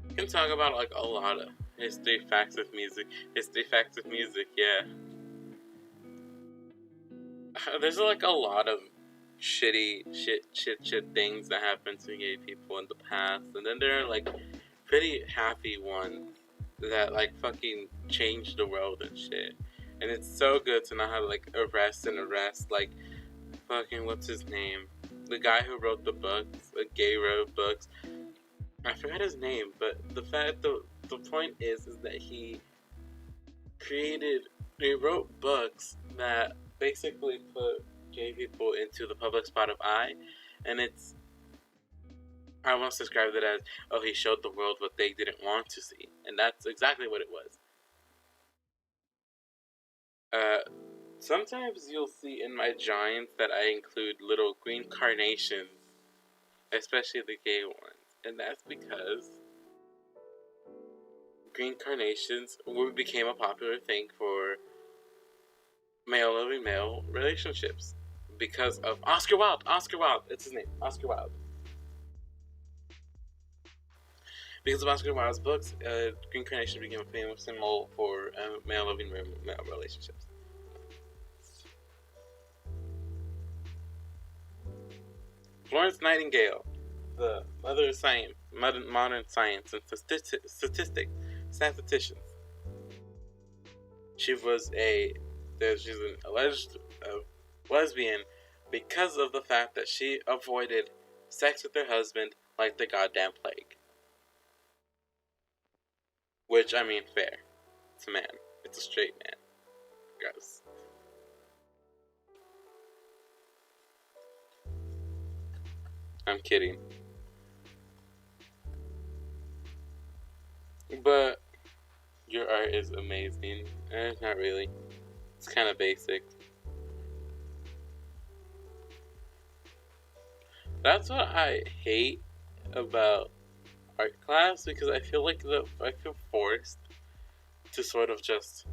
You can talk about like a lot of history facts of music. Yeah. There's like a lot of shit things that happen to gay people in the past, and then there are like pretty happy ones that like fucking change the world and shit. And it's so good to know how to like arrest like fucking what's his name? The guy who wrote the books, the gay wrote books. I forgot his name, but the point is that he wrote books that basically put gay people into the public spot of eye, and it's I once described it as, oh, he showed the world what they didn't want to see. And that's exactly what it was. Sometimes you'll see in my drawings that I include little green carnations, especially the gay ones. And that's because green carnations became a popular thing for male loving male relationships. Because of Oscar Wilde, it's his name, Oscar Wilde. Because of Oscar Wilde's books, green carnation became a famous symbol for male loving male relationships. Florence Nightingale, the mother of science, modern science and statisticians. She's an alleged lesbian because of the fact that she avoided sex with her husband like the goddamn plague. Which, I mean, fair. It's a man. It's a straight man. Gross. I'm kidding. But your art is amazing. Not really. It's kind of basic. That's what I hate about art class, because I feel like I feel forced to sort of just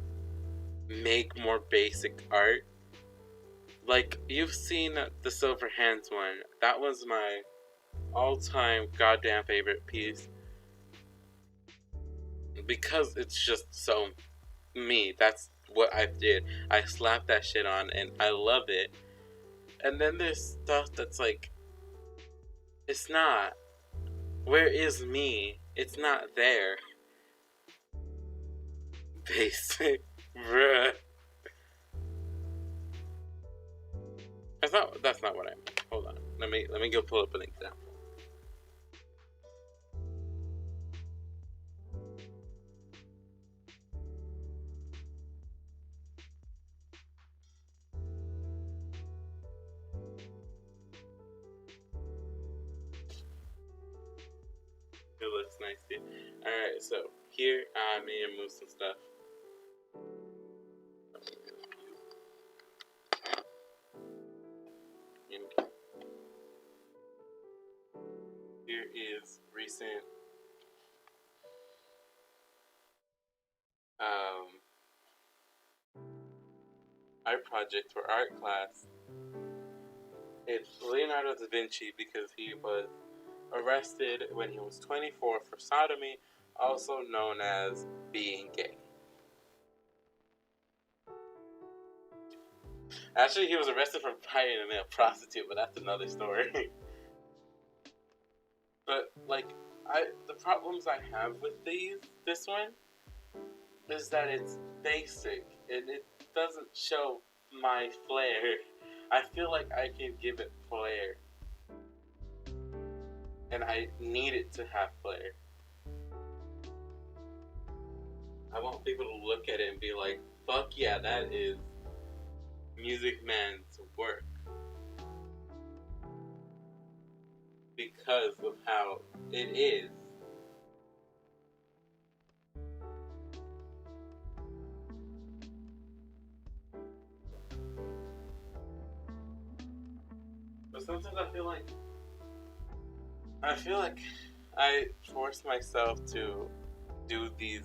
make more basic art. Like, you've seen the Silver Hands one. That was my all-time goddamn favorite piece. Because it's just so me. That's what I did. I slapped that shit on and I love it. And then there's stuff that's like, it's not. Where is me? It's not there. Basic. Bruh. That's not what I meant. Hold on. Let me go pull up an example. It looks nice too. Alright, so here I'm gonna move some stuff. Here is recent art project for art class. It's Leonardo da Vinci because he was arrested when he was 24 for sodomy, also known as being gay. Actually, he was arrested for buying a male prostitute, but that's another story. But like, the problems I have with this one is that it's basic and it doesn't show my flair. I feel like I can give it flair, and I need it to have flair. I want people to look at it and be like, fuck yeah, that is Music Man's work. Because of how it is. But sometimes I feel like I force myself to do these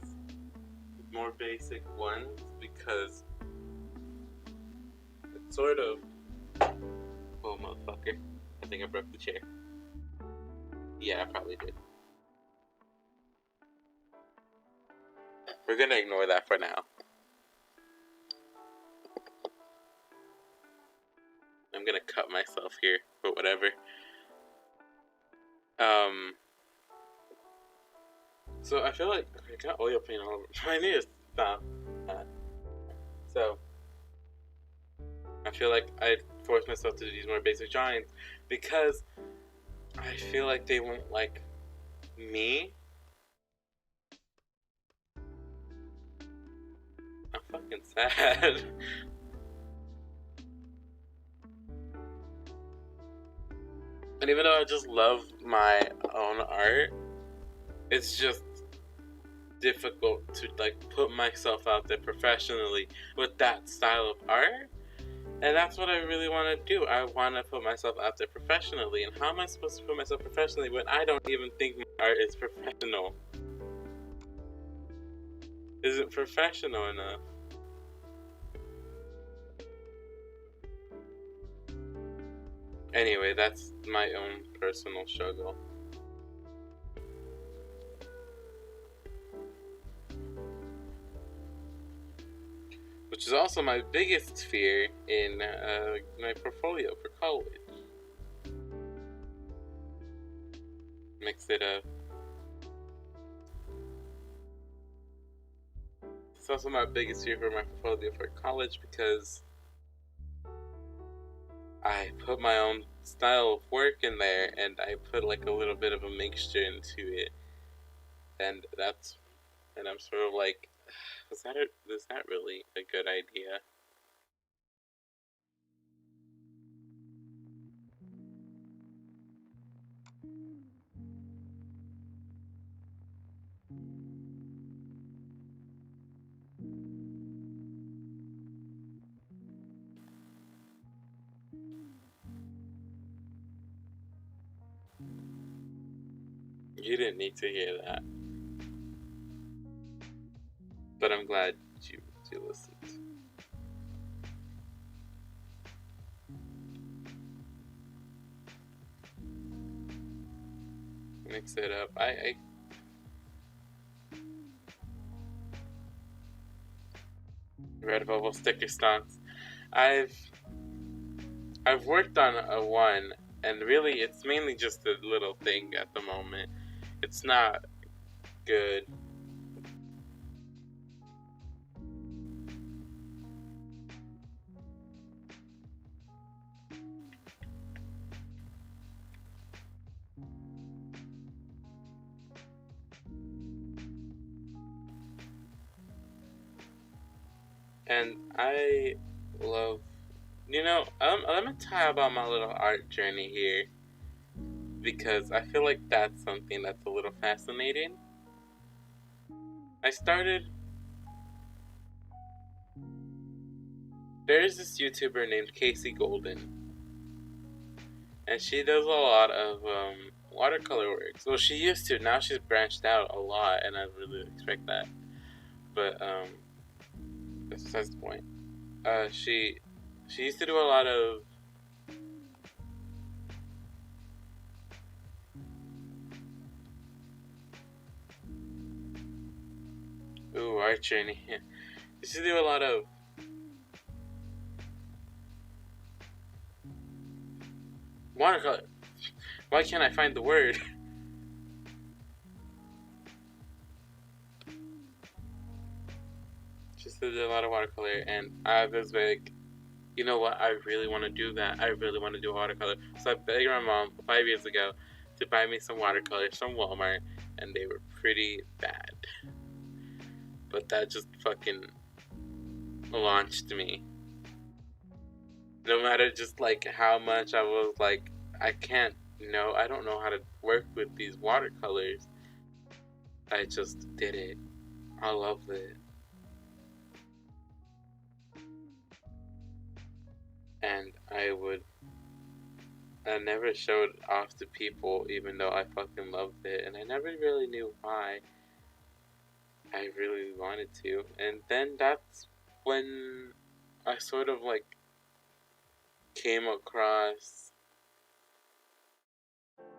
more basic ones because it's sort of, oh motherfucker, I think I broke the chair. Yeah, I probably did. We're gonna ignore that for now. I'm gonna cut myself here, but whatever. So I feel like I got oil paint all over. I need to stop that. So I feel like I forced myself to do these more basic drawings because I feel like they won't like me. I'm fucking sad. And even though I just love my own art, it's just difficult to like put myself out there professionally with that style of art. And that's what I really want to do. I want to put myself out there professionally. And how am I supposed to put myself professionally when I don't even think my art is professional? Is it professional enough? Anyway, that's my own personal struggle. Which is also my biggest fear in my portfolio for college. Mix it up. It's also my biggest fear for my portfolio for college because I put my own style of work in there and I put like a little bit of a mixture into it. And I'm sort of like, is that really a good idea? You didn't need to hear that. But I'm glad you listened. Mix it up. I red bubble sticker stonks. I've worked on a one, and really it's mainly just a little thing at the moment. It's not good. And I love, let me tell you about my little art journey here, because I feel like that's something that's a little fascinating. There's this YouTuber named Casey Golden, and she does a lot of watercolor works. Well, she used to. Now she's branched out a lot, and I really expect that. But that's besides the point. She used to do a lot of art journey. She used to do a lot of watercolor. Why can't I find the word? Just did a lot of watercolor, and I was like, you know what? I really want to do that. I really want to do watercolor. So I begged my mom 5 years ago to buy me some watercolors from Walmart, and they were pretty bad. But that just fucking launched me. No matter just like how much I was like, I don't know how to work with these watercolors. I just did it. I love it. And I never showed off to people, even though I fucking loved it, and I never really knew why. I really wanted to, and then that's when I sort of like came across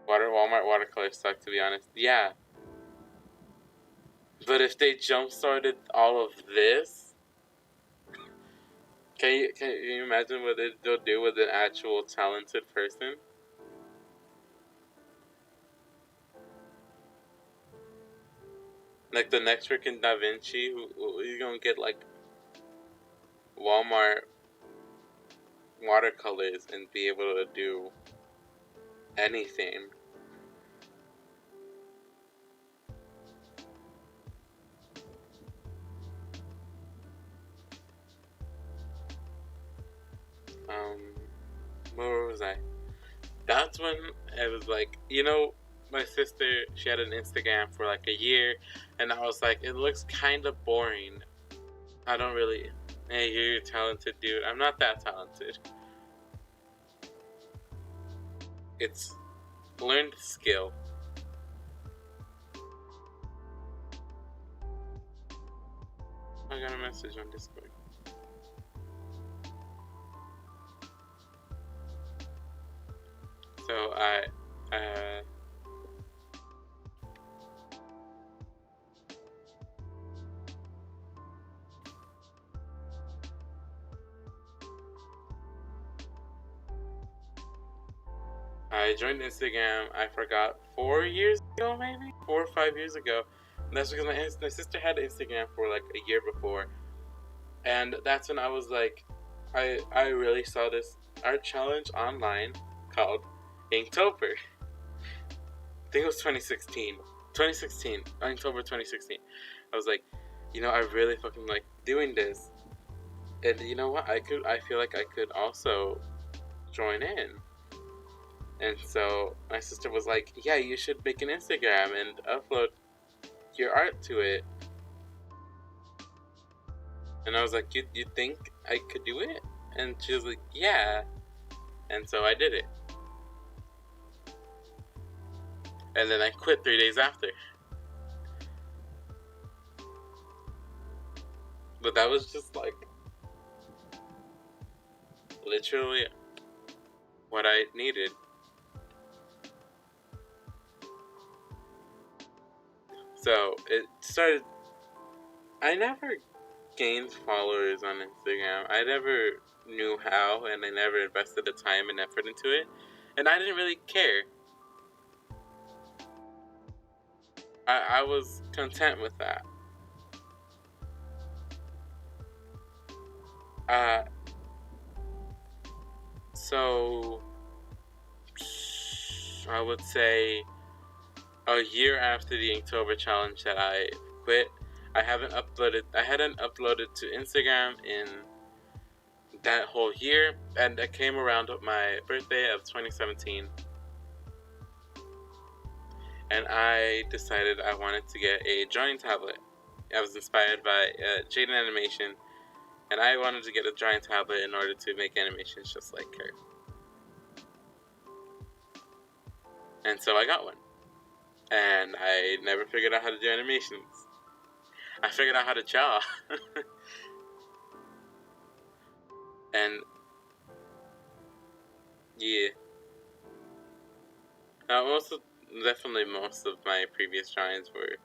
Walmart watercolor stock, to be honest. Yeah, but if they jump started all of this, can you imagine what they'll do with an actual talented person? Like the next freaking Da Vinci, who he's gonna get like Walmart watercolors and be able to do anything. Where was I? That's when it was like, my sister, she had an Instagram for like a year, and I was like, it looks kind of boring. I don't really, hey, you're a talented dude. I'm not that talented. It's learned skill. I got a message on Discord. So I joined Instagram, I forgot, 4 years ago, maybe? 4 or 5 years ago. And that's because my sister had Instagram for like a year before. And that's when I was like, I really saw this art challenge online called Inktober. I think it was 2016. October 2016. I was like, I really fucking like doing this. And you know what? I feel like I could also join in. And so my sister was like, yeah, you should make an Instagram and upload your art to it. And I was like, you think I could do it? And she was like, yeah. And so I did it. And then I quit 3 days after. But that was just like literally what I needed. So it started. I never gained followers on Instagram. I never knew how, and I never invested the time and effort into it. And I didn't really care. I was content with that. So I would say a year after the Inktober challenge that I quit, I hadn't uploaded to Instagram in that whole year, and it came around my birthday of 2017, and I decided I wanted to get a drawing tablet. I was inspired by Jaden Animation, and I wanted to get a drawing tablet in order to make animations just like her. And so I got one. And I never figured out how to do animations. I figured out how to draw. And yeah. Most of my previous drawings were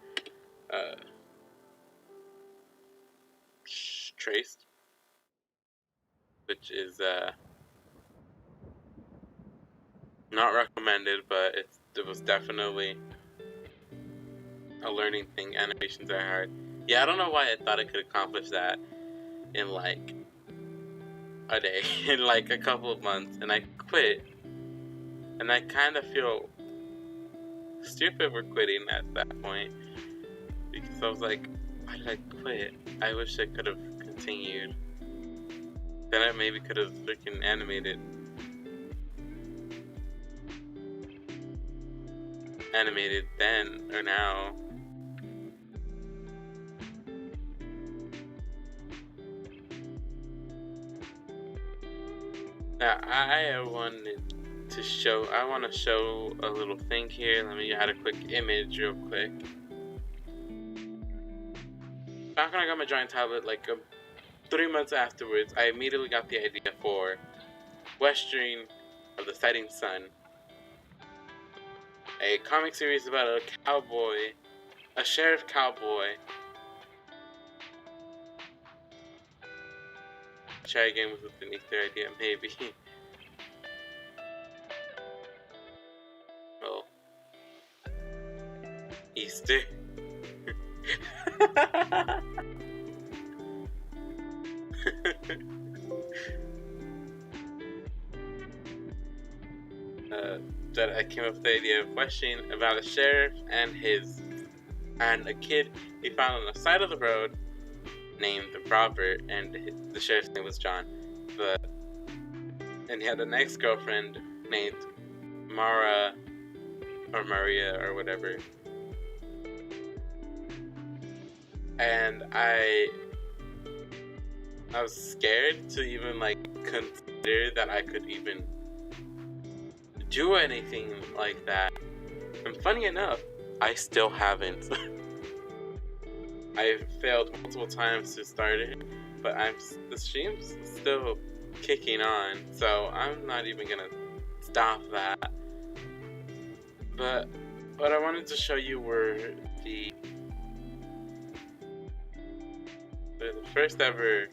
traced, which is not recommended, but it was definitely a learning thing. Animations are hard. Yeah, I don't know why I thought I could accomplish that in like a day, in like a couple of months, and I quit. And I kind of feel stupid for quitting at that point, because I was like, why did I quit? I wish I could have continued. Then I maybe could have freaking animated then or now. Now I want to show a little thing here. Let me add a quick image real quick. Back when I got my drawing tablet, like 3 months afterwards, I immediately got the idea for Westering of the Setting Sun, a comic series about a sheriff cowboy. Try again with an Easter idea, maybe. Well, Easter. That I came up with the idea of a question about a sheriff and a kid he found on the side of the road named Robert, and the sheriff's name was John. And he had an ex-girlfriend named Mara or Maria or whatever. And I was scared to even like consider that I could even do anything like that. And funny enough, I still haven't. I failed multiple times to start it, but the stream's still kicking on, so I'm not even gonna stop that. But what I wanted to show you were the first ever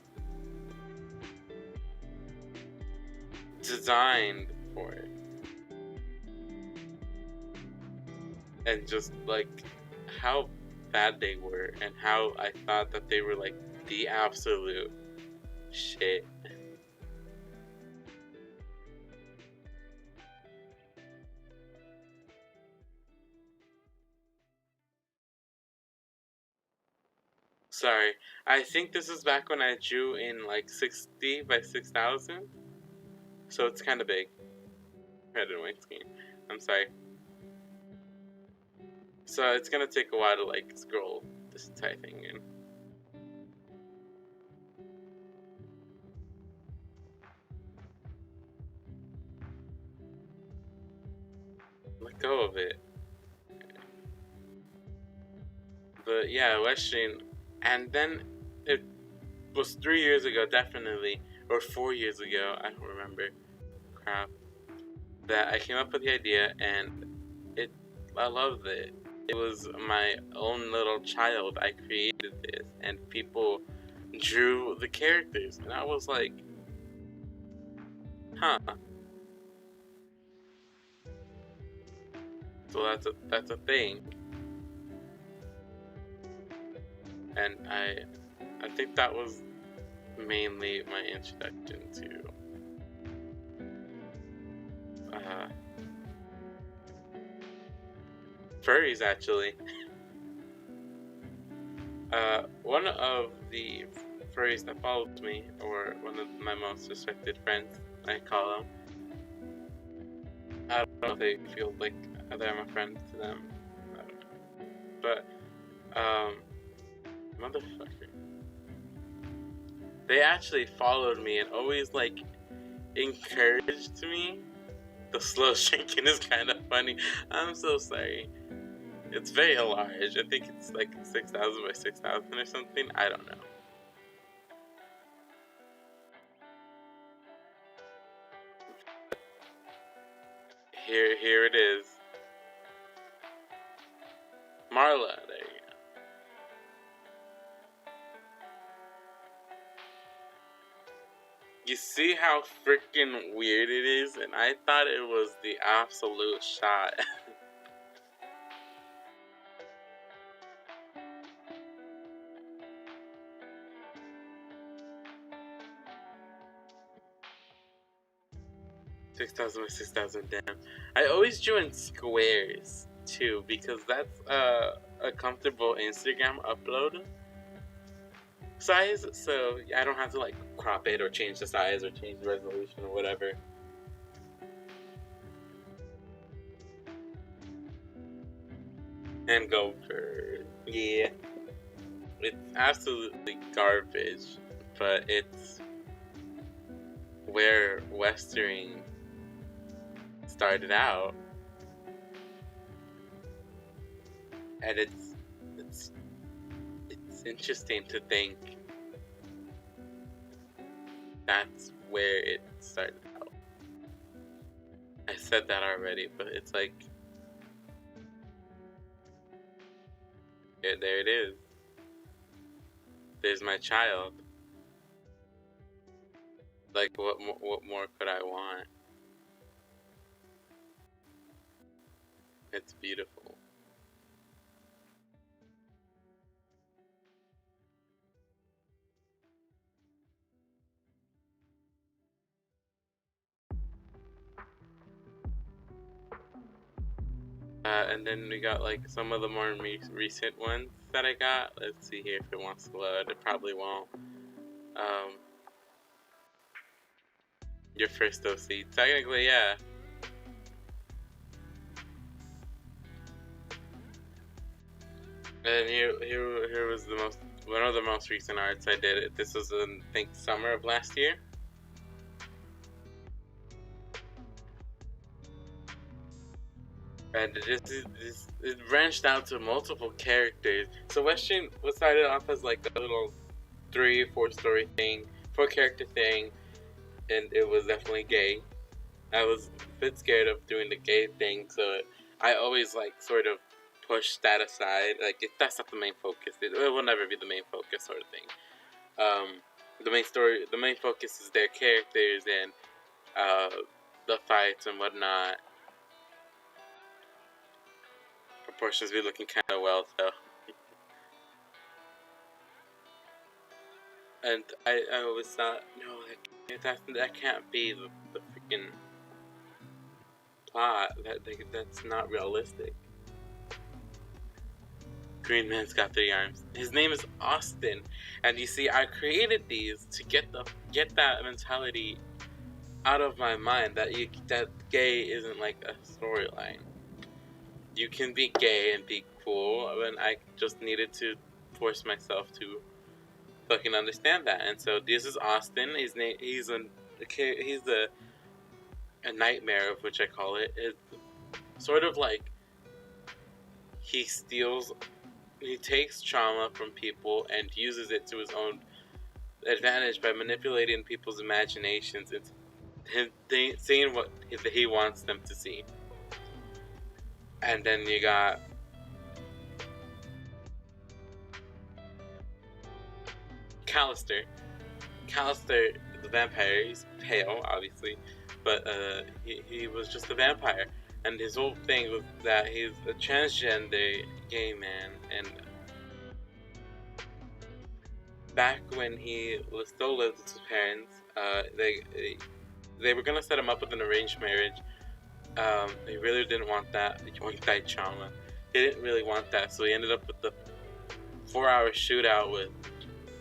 designed for it, and just like how bad they were, and how I thought that they were like the absolute shit. Sorry, I think this is back when I drew in like 60 by 6000, so it's kind of big. Red and white screen. I'm sorry. So it's gonna take a while to like scroll this entire thing in. Let go of it. But yeah, Western, and then it was 3 years ago, definitely, or 4 years ago. I don't remember. Crap. That I came up with the idea, and I loved it. It was my own little child. I created this, and people drew the characters, and I was like, huh. So that's a thing, and I think that was mainly my introduction to furries, actually. One of the furries that follows me, or one of my most respected friends, I call them. I don't know if they feel like that I'm a friend to them. I don't know. But, motherfucker. They actually followed me and always, like, encouraged me. The slow shrinking is kind of funny. I'm so sorry. It's very large. I think it's like 6000 by 6000 or something. I don't know. Here it is. Marla, there you go. You see how freaking weird it is? And I thought it was the absolute shot. $6,000 by 6,000, damn. I always drew in squares too, because that's a comfortable Instagram upload size, so I don't have to like crop it or change the size or change the resolution or whatever. And go for, yeah. It's absolutely garbage, but it's where Westering started out, and it's interesting to think that's where it started out. I said that already, but it's like, there it is. There's my child. Like, what more could I want? It's beautiful. And then we got like some of the more recent ones that I got. Let's see here if it wants to load. It probably won't. Your first OC. Technically, yeah. And here was one of the most recent arts I did. This was in, I think, summer of last year. And it branched out to multiple characters. So Western was started off as like a little 3-4 story thing, 4 character thing, and it was definitely gay. I was a bit scared of doing the gay thing, so I always like sort of push that aside. Like that's not the main focus. It will never be the main focus, sort of thing. The main focus is their characters and the fights and whatnot. Proportions be looking kind of well, though. And I always thought, no, that can't be the freaking plot. That's not realistic. Green Man's got 3 arms. His name is Austin, and you see, I created these to get that mentality out of my mind that gay isn't like a storyline. You can be gay and be cool, and I just needed to force myself to fucking understand that. And so this is Austin. He's a nightmare, of which I call it. It's sort of like he takes trauma from people and uses it to his own advantage by manipulating people's imaginations into seeing what he wants them to see. And then you got Callister. Callister, the vampire, he's pale, obviously, but he was just a vampire. And his whole thing was that he's a transgender gay man. And back when he still lived with his parents, they were gonna set him up with an arranged marriage. He really didn't want that. He died trauma. He didn't really want that, so he ended up with the 4-hour shootout with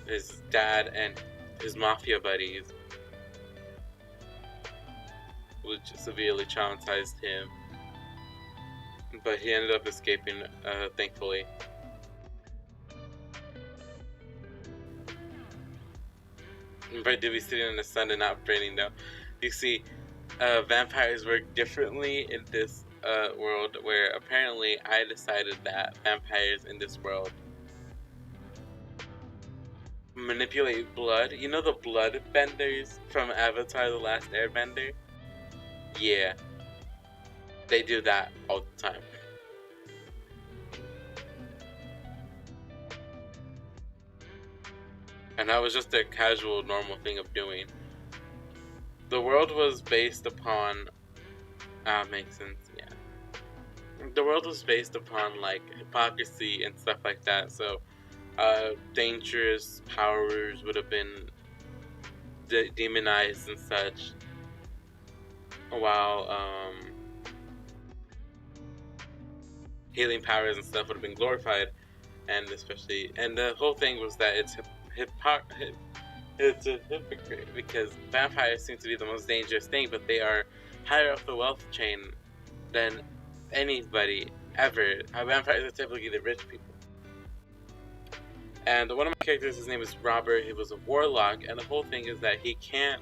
his dad and his mafia buddies, which severely traumatized him. But he ended up escaping, thankfully. But to be sitting in the sun and not burning, though. You see, vampires work differently in this world, where apparently I decided that vampires in this world manipulate blood. You know the blood benders from Avatar: The Last Airbender? Yeah. They do that all the time. And that was just a casual, normal thing of doing. The world was based upon... makes sense, yeah. The world was based upon, like, hypocrisy and stuff like that, so... dangerous powers would have been demonized and such, while healing powers and stuff would have been glorified, and the whole thing was that it's a hypocrite, because vampires seem to be the most dangerous thing, but they are higher up the wealth chain than anybody ever. Vampires are typically the rich people. And one of my characters, his name is Robert, he was a warlock, and the whole thing is that he can't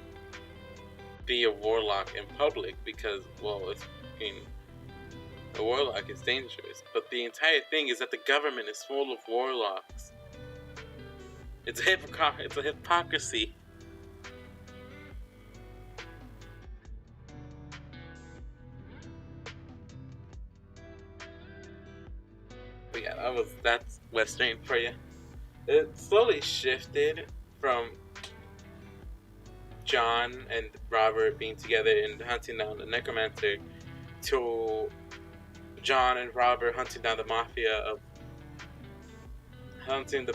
be a warlock in public because, well, a warlock is dangerous. But the entire thing is that the government is full of warlocks. It's a hypocrisy. But yeah, that's Western for you. It slowly shifted from John and Robert being together and hunting down the necromancer to John and Robert hunting down the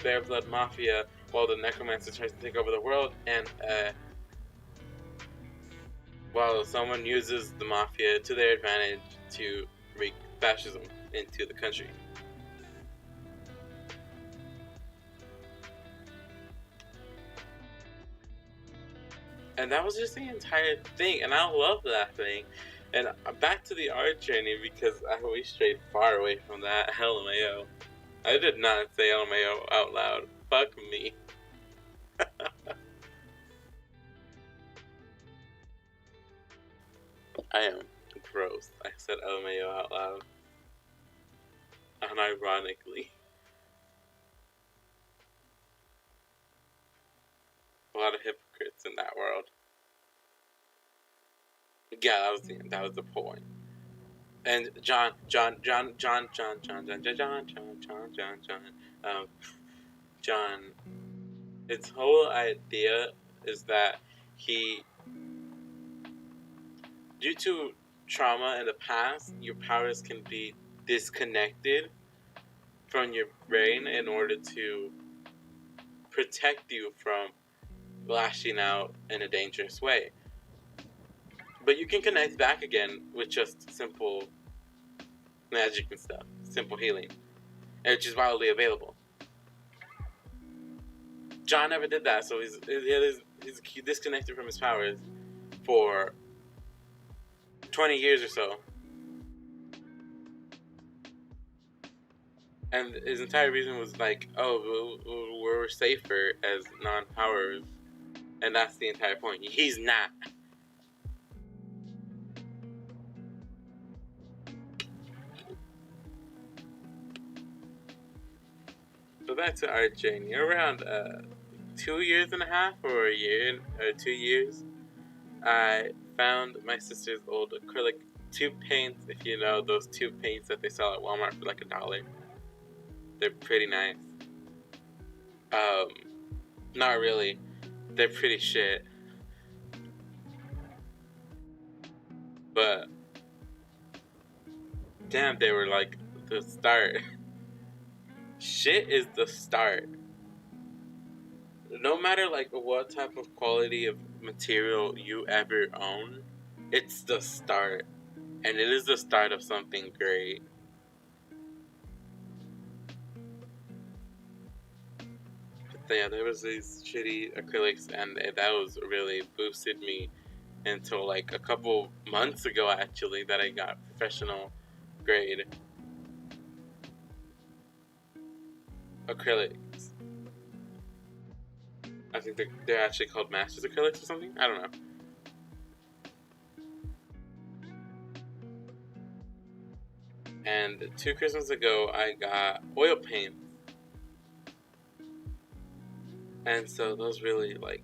Bear Blood Mafia while the necromancer tries to take over the world, and while someone uses the mafia to their advantage to wreak fascism into the country. And that was just the entire thing, and I love that thing. And back to the art journey, because I always strayed far away from that. LMAO. I did not say LMAO out loud. Fuck me. I am gross. I said LMAO out loud. Unironically. A lot of hypocrites in that world. Yeah, that was the point. And John, its whole idea is that he, due to trauma in the past, your powers can be disconnected from your brain in order to protect you from lashing out in a dangerous way. But you can connect back again with just simple magic and stuff, simple healing, which is widely available. John never did that, so he's disconnected from his powers for 20 years or so. And his entire reason was like, oh, we're safer as non-powers. And that's the entire point. He's not. So back to art journey. Around 2 years and a half or a year or 2 years, I found my sister's old acrylic tube paints. If you know those tube paints that they sell at Walmart for like $1. They're pretty nice. Not really. They're pretty shit. But damn, they were like the start. Shit is the start. No matter like what type of quality of material you ever own, it's the start. And it is the start of something great. But yeah, there was these shitty acrylics, and that was really boosted me until like a couple months ago actually that I got professional grade acrylics. I think they're actually called Masters acrylics or something. I don't know. And 2 Christmas ago, I got oil paints, and so those really like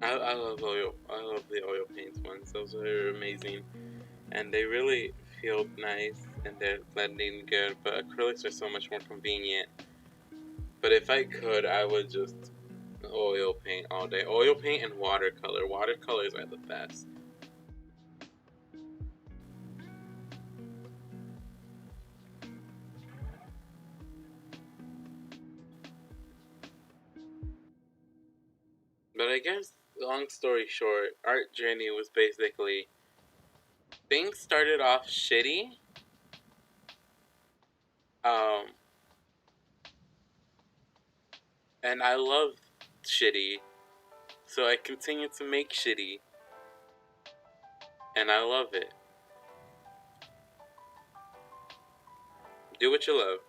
I love the oil paints ones. Those are amazing, and they really feel nice and they're blending good. But acrylics are so much more convenient. But if I could, I would just oil paint all day. Oil paint and watercolor. Watercolors are the best. But I guess, long story short, art journey was basically things started off shitty. Um, and I love shitty, so I continue to make shitty, and I love it. Do what you love.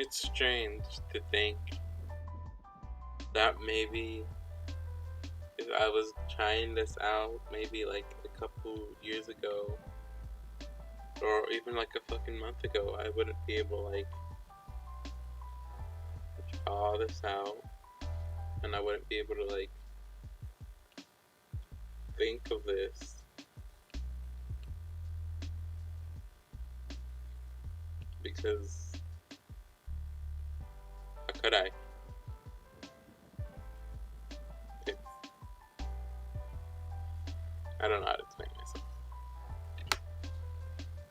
It's strange to think that maybe if I was trying this out maybe like a couple years ago or even like a fucking month ago, I wouldn't be able to like draw this out, and I wouldn't be able to like think of this because could I? I don't know how to explain myself.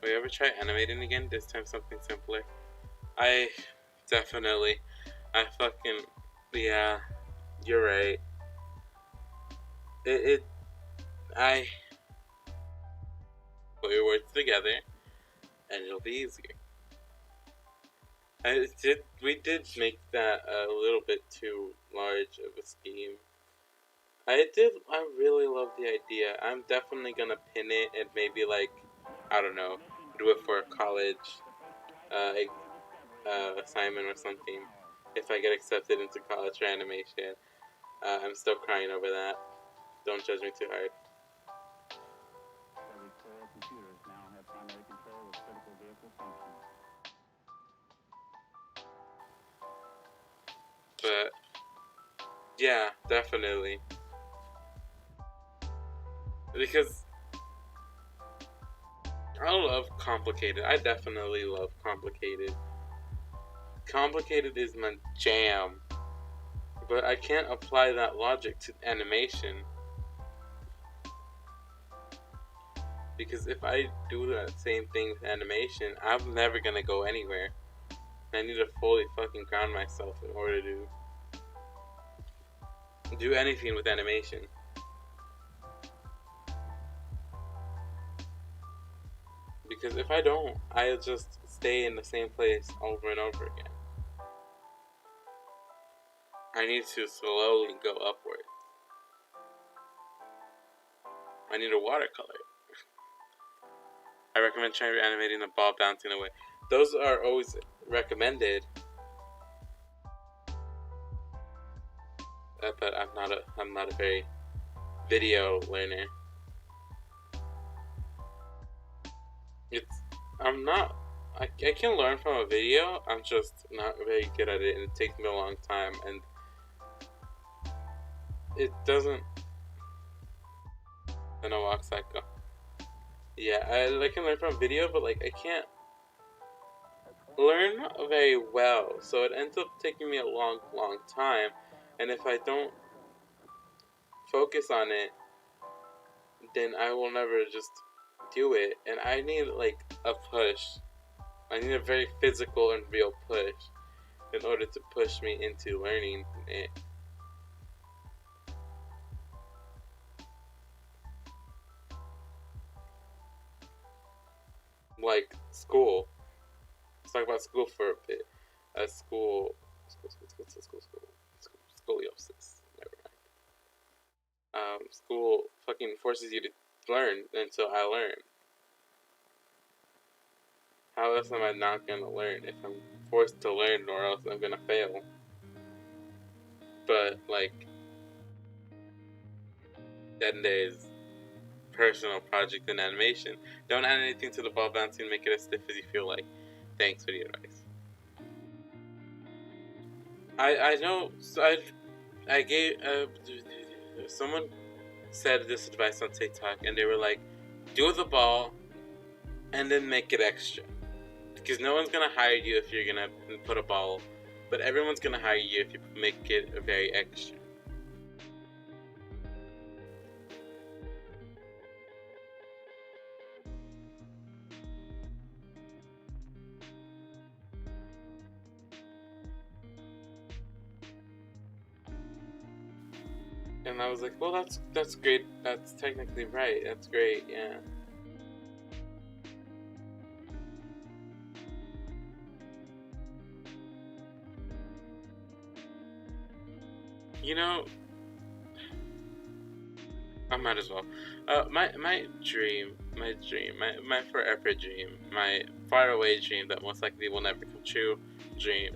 Will you ever try animating again? This time something simpler. I definitely. Yeah, you're right. I put your words together and it'll be easier. We did make that a little bit too large of a scheme. I really love the idea. I'm definitely gonna pin it and maybe like, I don't know, do it for a college uh, assignment or something. If I get accepted into college for animation, I'm still crying over that. Don't judge me too hard. Every core computers now have primary control of critical vehicle functions. But yeah, definitely. Because I love complicated. I definitely love complicated. Complicated is my jam. But I can't apply that logic to animation. Because if I do that same thing with animation, I'm never gonna go anywhere. I need to fully fucking ground myself in order to do anything with animation. Because if I don't, I'll just stay in the same place over and over again. I need to slowly go upward. I need a watercolor. I recommend trying animating the ball bouncing away. Those are always recommended. But I'm not a very video learner. I'm not. I can learn from a video. I'm just not very good at it, and it takes me a long time, and it doesn't. I know walk cycle. Yeah, I can learn from a video, but like I can't learn very well, so it ends up taking me a long time, and if I don't focus on it, then I will never just do it, and I need like a push. I need a very physical and real push in order to push me into learning it. Like school. Let's talk about school for a bit. Scoliosis. Never mind. School fucking forces you to learn until I learn. How else am I not gonna learn if I'm forced to learn, or else I'm gonna fail? But like, 10 days personal project in animation. Don't add anything to the ball bouncing. Make it as stiff as you feel like. Thanks for the advice. I know. So I gave someone said this advice on TikTok, and they were like, do the ball, and then make it extra. Because no one's gonna hire you if you're gonna put a ball, but everyone's gonna hire you if you make it very extra. And I was like, well, that's great. That's technically right. That's great. Yeah. You know, I might as well. My dream, my forever dream, my faraway dream that most likely will never come true dream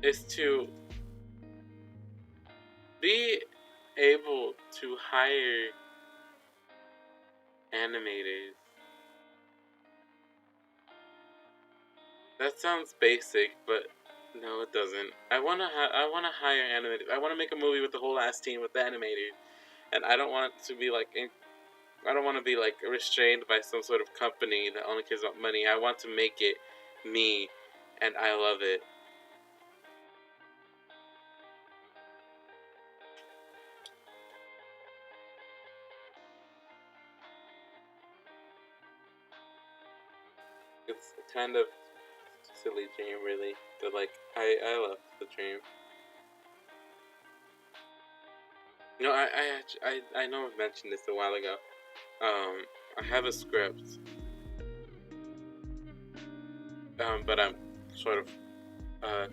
is to be able to hire animators. That sounds basic, but no, it doesn't. I wanna hire animators. I wanna make a movie with the whole ass team with the animators, and I don't want it to be like I don't want to be like restrained by some sort of company that only cares about money. I want to make it me, and I love it. It's kind of a silly dream, really, but like I love the dream. You know, I know I've mentioned this a while ago. I have a script, but I'm sort of uh,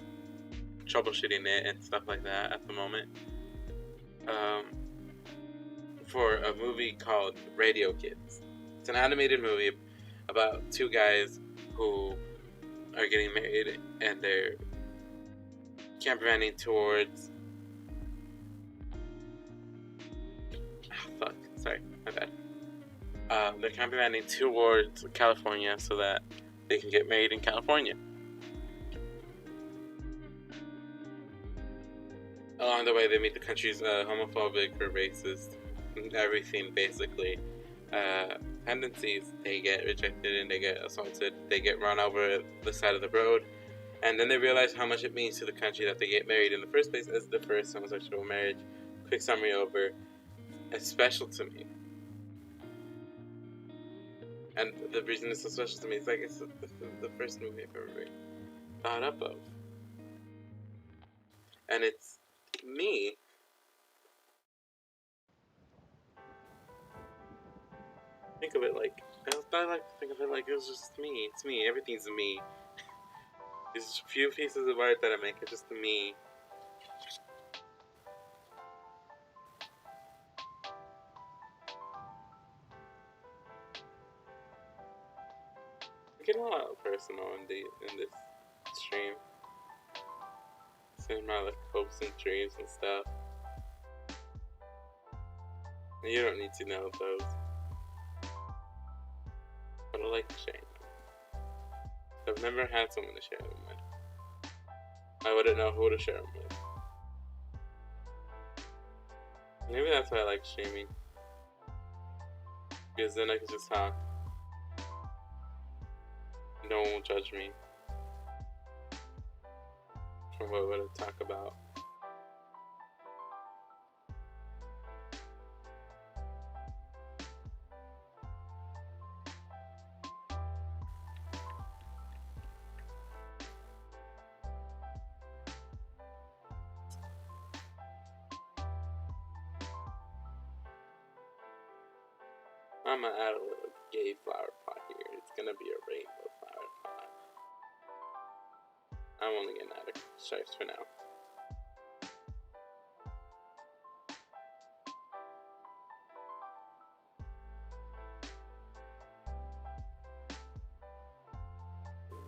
troubleshooting it and stuff like that at the moment. For a movie called Radio Kids. It's an animated movie about two guys who are getting married and they're campaigning towards. Oh, fuck, sorry, my bad. They're campaigning towards California so that they can get married in California. Along the way, they meet the country's homophobic or racist, everything basically. Tendencies. They get rejected and they get assaulted. They get run over the side of the road, and then they realize how much it means to the country that they get married in the first place as the first homosexual marriage. Quick summary over. It's special to me, and the reason it's so special to me is like it's the first movie I've ever thought up of, and it's me. Think of it like I like to think of it like it was just me. It's me. Everything's me. These few pieces of art that I make are just me. I'm getting a lot personal in this stream. Saying my like hopes and dreams and stuff. And you don't need to know those. But I like to share them. I've never had someone to share them with. I wouldn't know who to share them with. Maybe that's why I like streaming. Because then I can just talk. No one will judge me for what I talk about. I'm gonna add a little gay flower pot here. It's gonna be a rainbow flower pot. I'm only gonna add a stripes for now.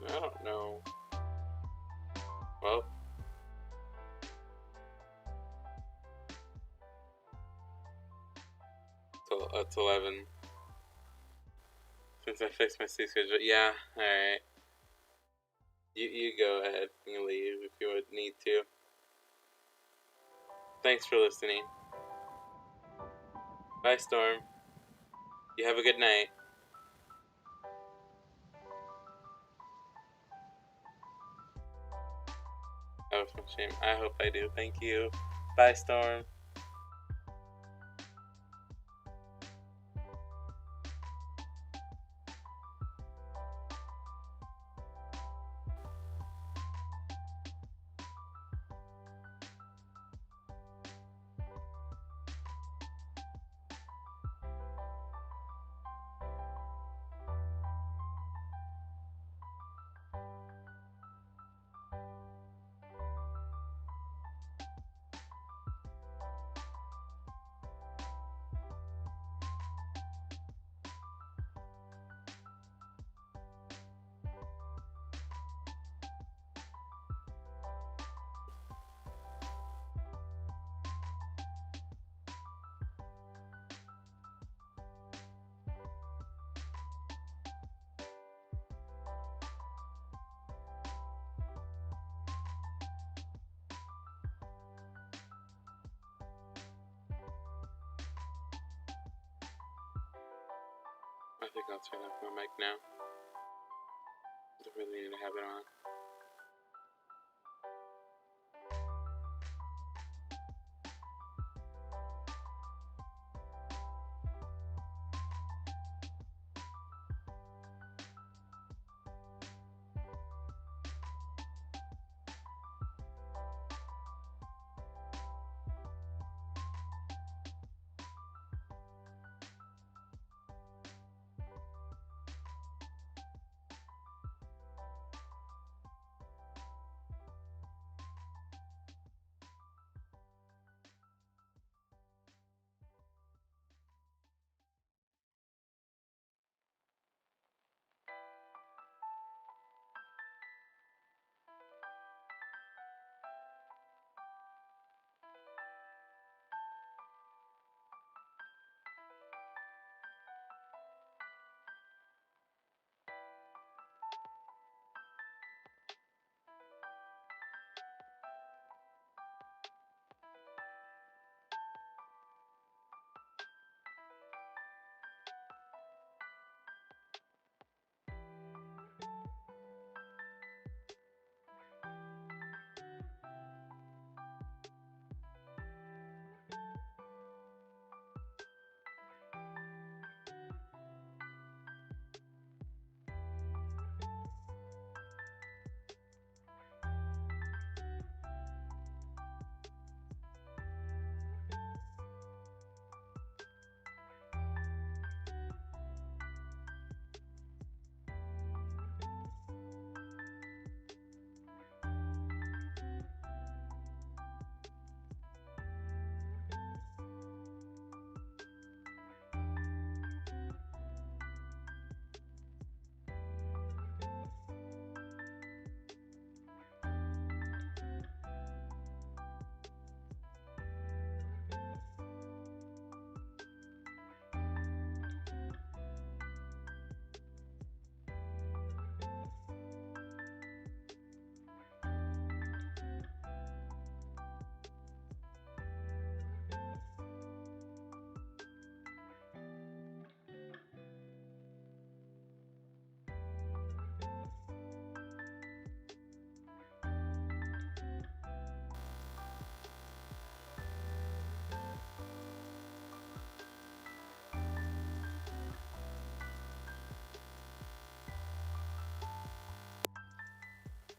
I don't know. Well, it's 11. Since I fixed my sleep schedule, yeah, alright. You go ahead and leave if you would need to. Thanks for listening. Bye, Storm. You have a good night. That was my shame. I hope I do. Thank you. Bye, Storm. I think I'll turn off my mic now. I really need to have it on.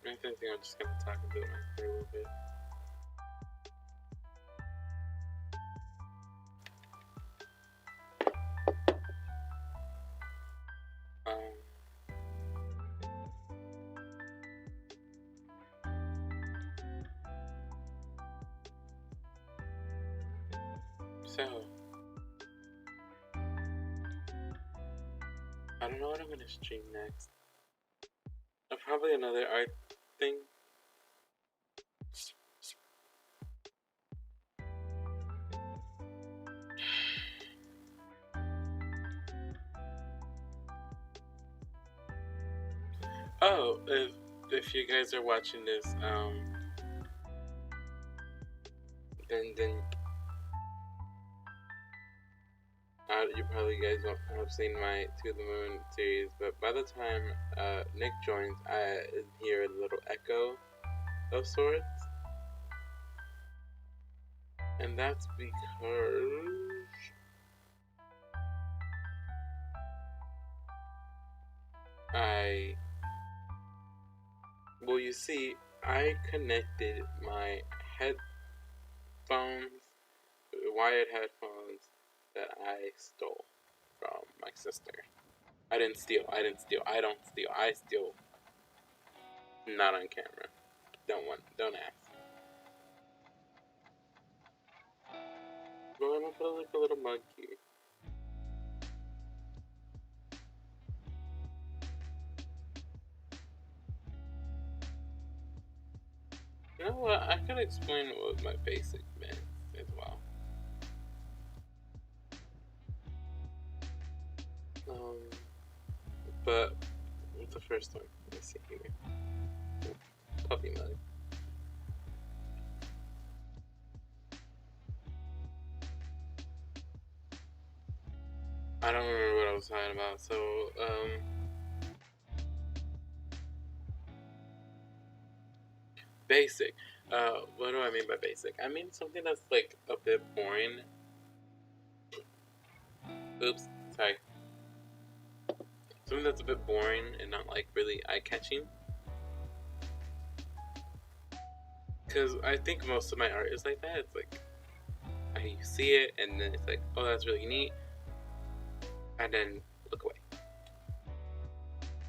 I think I'm just gonna talk into the mic for a little bit. So I don't know what I'm gonna stream next. Probably another art thing. Oh, if you guys are watching this, then you probably guys won't have seen my To the Moon series, but by the time Nick joins, I hear a little echo of sorts, and that's because well, you see, I connected my headphones, wired headphones that I stole from my sister. I didn't steal. I don't steal. I steal. Not on camera. Don't ask. Well, I'm gonna put like a little monkey. You know what? I could explain what my basic meant as well. But what's the first one? Let's see here. Puppy mug. I don't remember what I was talking about. So basic. What do I mean by basic? I mean something that's like a bit boring. Oops, sorry. Something that's a bit boring and not like really eye-catching. Because I think most of my art is like that. It's like I see it and then it's like, oh, that's really neat, and then look away.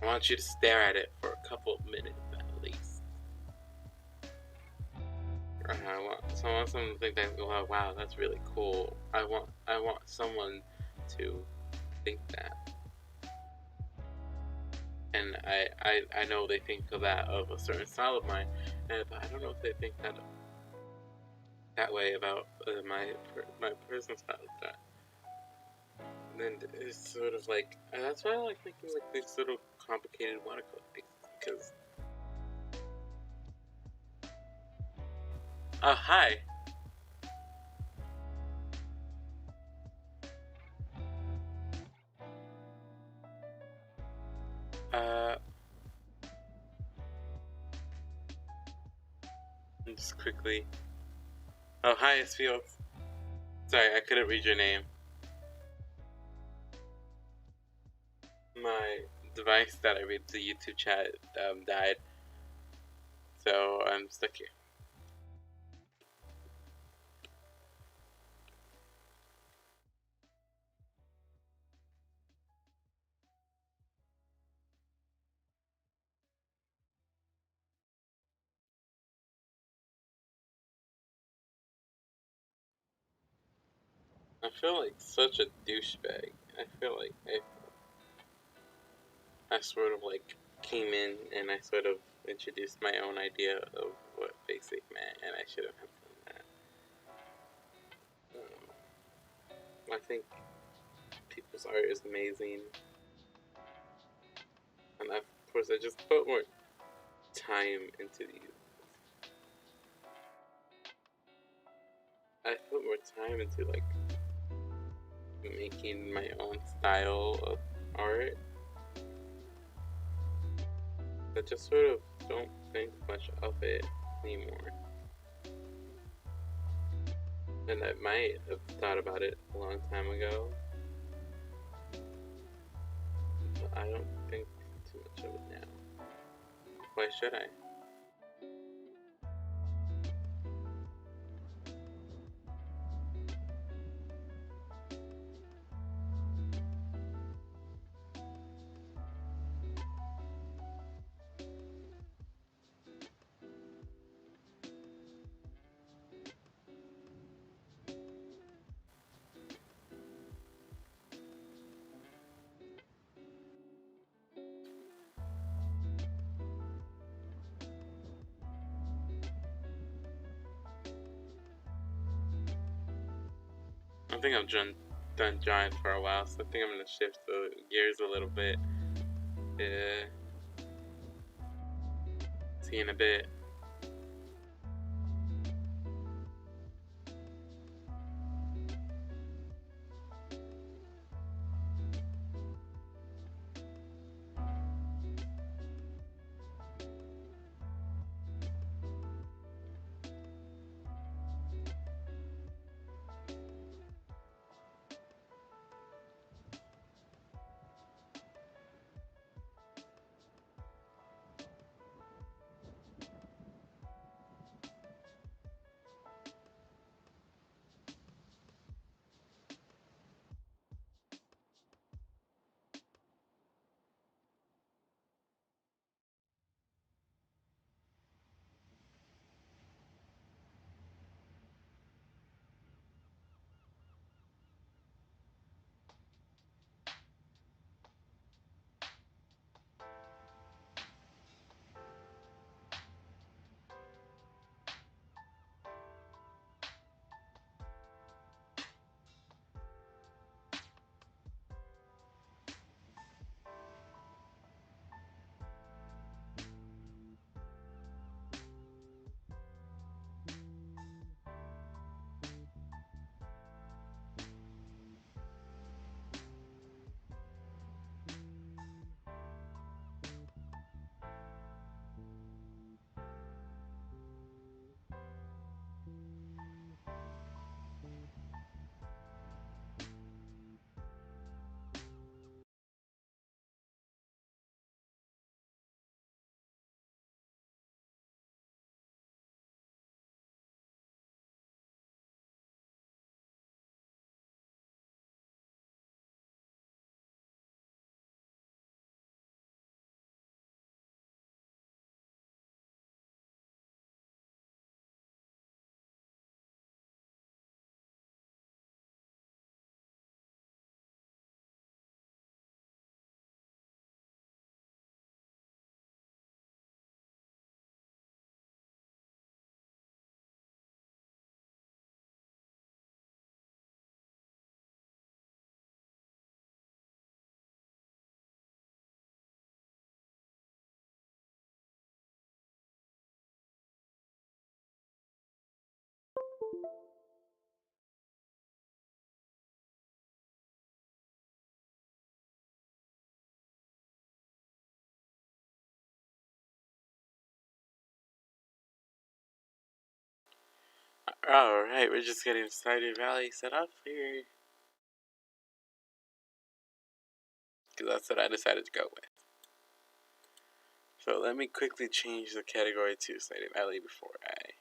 I want you to stare at it for a couple of minutes at least. I want someone to think that, oh, wow, that's really cool. I want someone to think that. And I know they think of that of a certain style of mine, but I don't know if they think that way about my personal style like that. And it's sort of like, that's why I like making like these little complicated watercolor pieces, because hi. Just quickly. Oh, hi, it's Fields. Sorry, I couldn't read your name. My device that I read the YouTube chat died, so I'm stuck here. I feel like such a douchebag. I feel like I sort of like came in and I sort of introduced my own idea of what basic meant, and I shouldn't have done that. I think people's art is amazing, and of course I just put more time into these. I put more time into like making my own style of art. I just sort of don't think much of it anymore. And I might have thought about it a long time ago, but I don't think too much of it now. Why should I? I think I've done drawing for a while, so I think I'm gonna shift the gears a little bit. See you in a bit. Alright, we're just getting Stardew Valley set up here. Because that's what I decided to go with. So let me quickly change the category to Stardew Valley before I...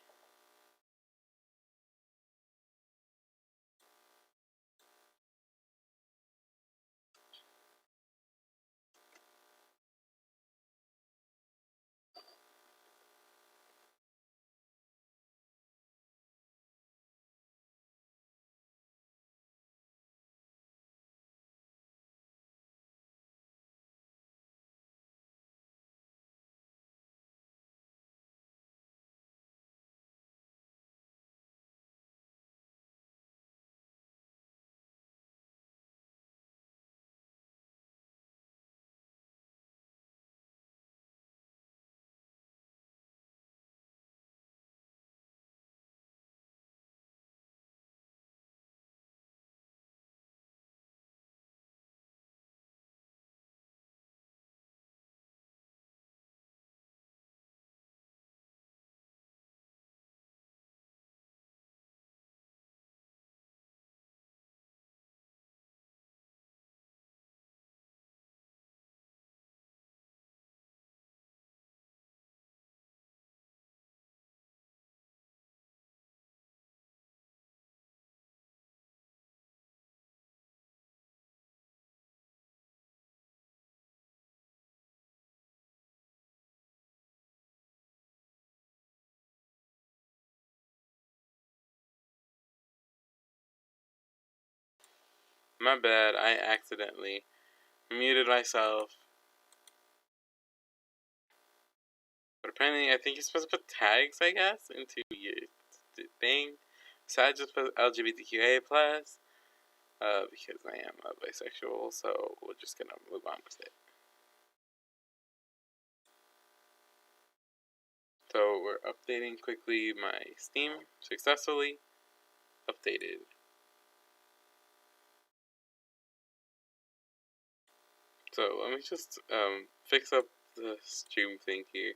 My bad, I accidentally muted myself. But apparently, I think you're supposed to put tags, I guess, into your thing. So I just put LGBTQA+, because I am a bisexual, so we're just gonna move on with it. So we're updating quickly my Steam, successfully updated. So let me just fix up the stream thing here.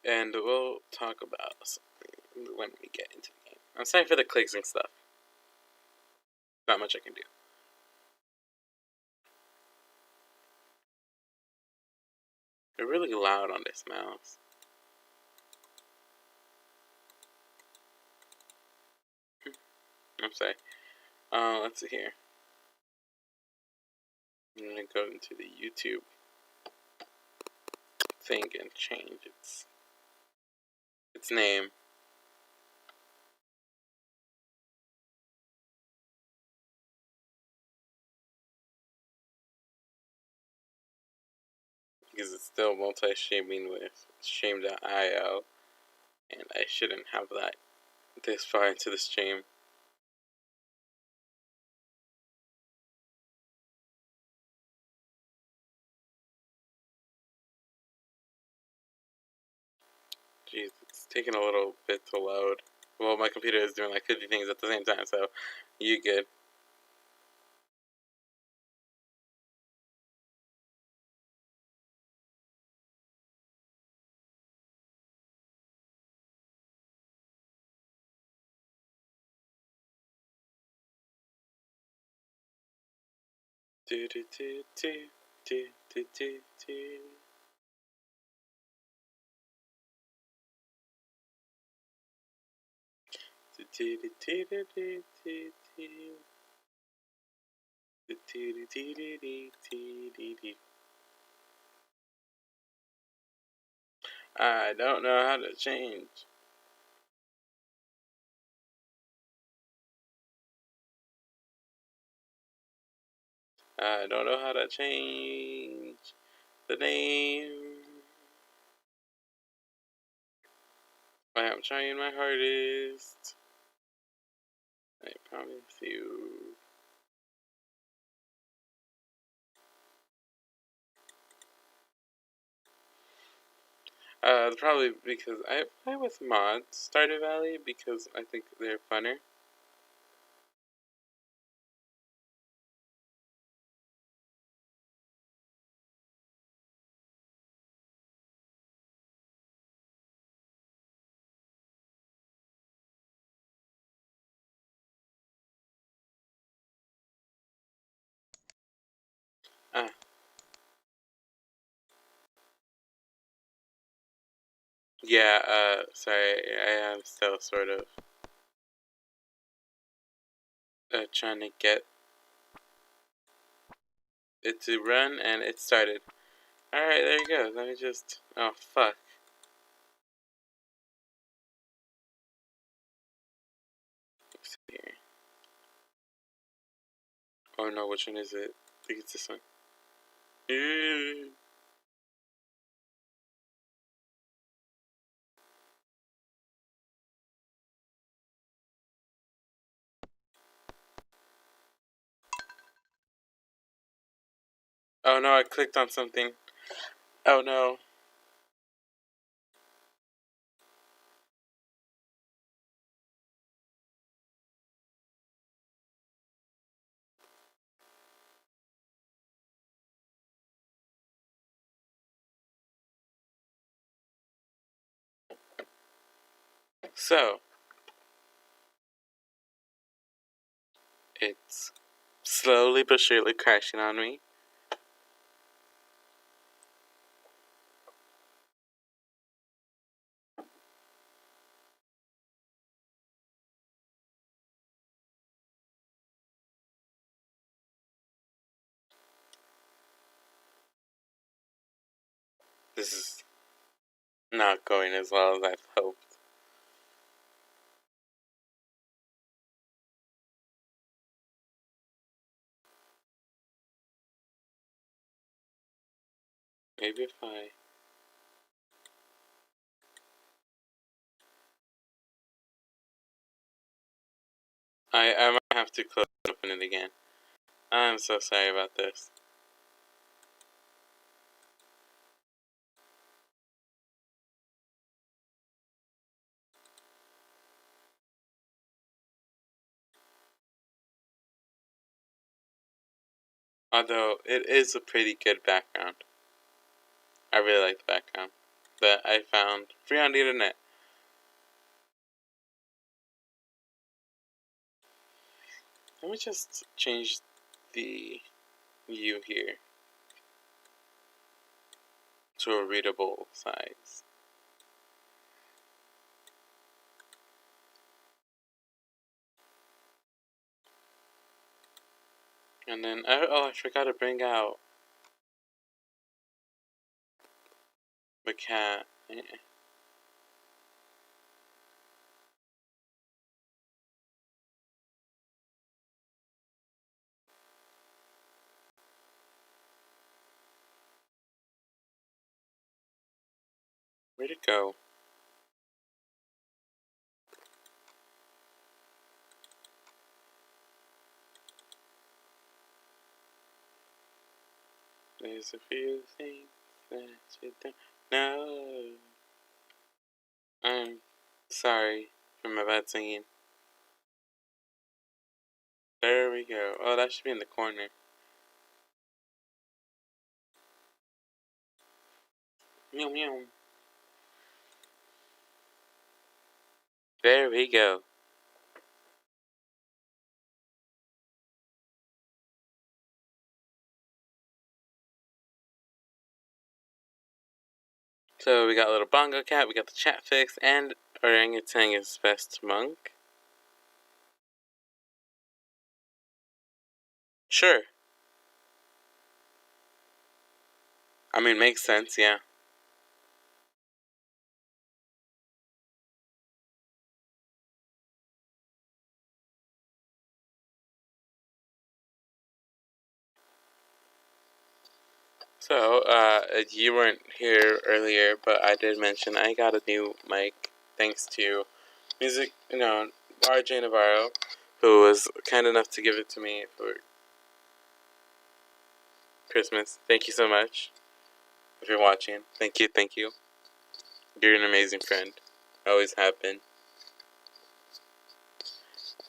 And we'll talk about something when we get into the game. I'm sorry for the clicks and stuff. Not much I can do. They're really loud on this mouse. I'm sorry. Let's see here. I'm gonna go into the YouTube thing and change its name. Because it's still multi-streaming with stream.io, and I shouldn't have that this far into the stream. Jeez, it's taking a little bit to load. Well, my computer is doing like 50 things at the same time, so you good. Do do do do do do do do. Do do do do do do do do. Do do do do do do do do. I don't know how to change. I don't know how to change the name. I am trying my hardest. I promise you. Probably because I play with mods Stardew Valley because I think they're funner. Ah, yeah. Sorry, I am still sort of trying to get it to run, and it started. All right, there you go. Let me just. Oh fuck. Let's see here. Oh no, which one is it? I think it's this one. Oh no, I clicked on something. Oh no. So, it's slowly but surely crashing on me. This is not going as well as I've hoped. Maybe if I might have to close and open it again. I'm so sorry about this. Although it is a pretty good background. I really like the background that I found free on the internet. Let me just change the view here to a readable size. And then, oh, I forgot to bring out the cat. Where'd it go? There's a few things that you don't know. I'm sorry for my bad singing. There we go. Oh, that should be in the corner. Meow meow. There we go. So we got a little bongo cat, we got the chat fix, and orangutan is best monk. Sure. I mean, makes sense, yeah. So, you weren't here earlier, but I did mention I got a new mic thanks to RJ Navarro, who was kind enough to give it to me for Christmas. Thank you so much. If you're watching, thank you. You're an amazing friend. Always have been.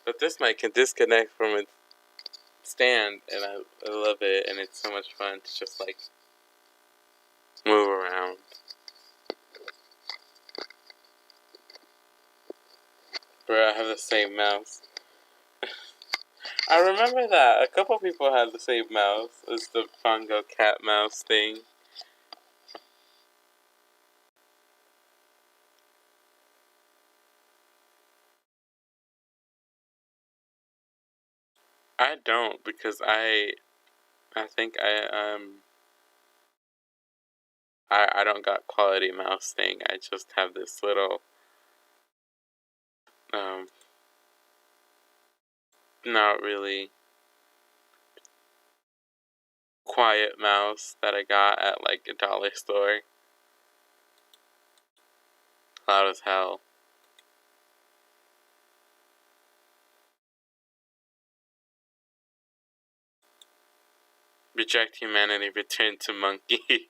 But this mic can disconnect from its stand, and I love it, and it's so much fun to just like move around. Bro, I have the same mouse. I remember that a couple people had the same mouse as the Pongo cat mouse thing. I don't, because I think I don't got quality mouse thing. I just have this little not really quiet mouse that I got at like a dollar store. Loud as hell. Reject humanity, return to monkey.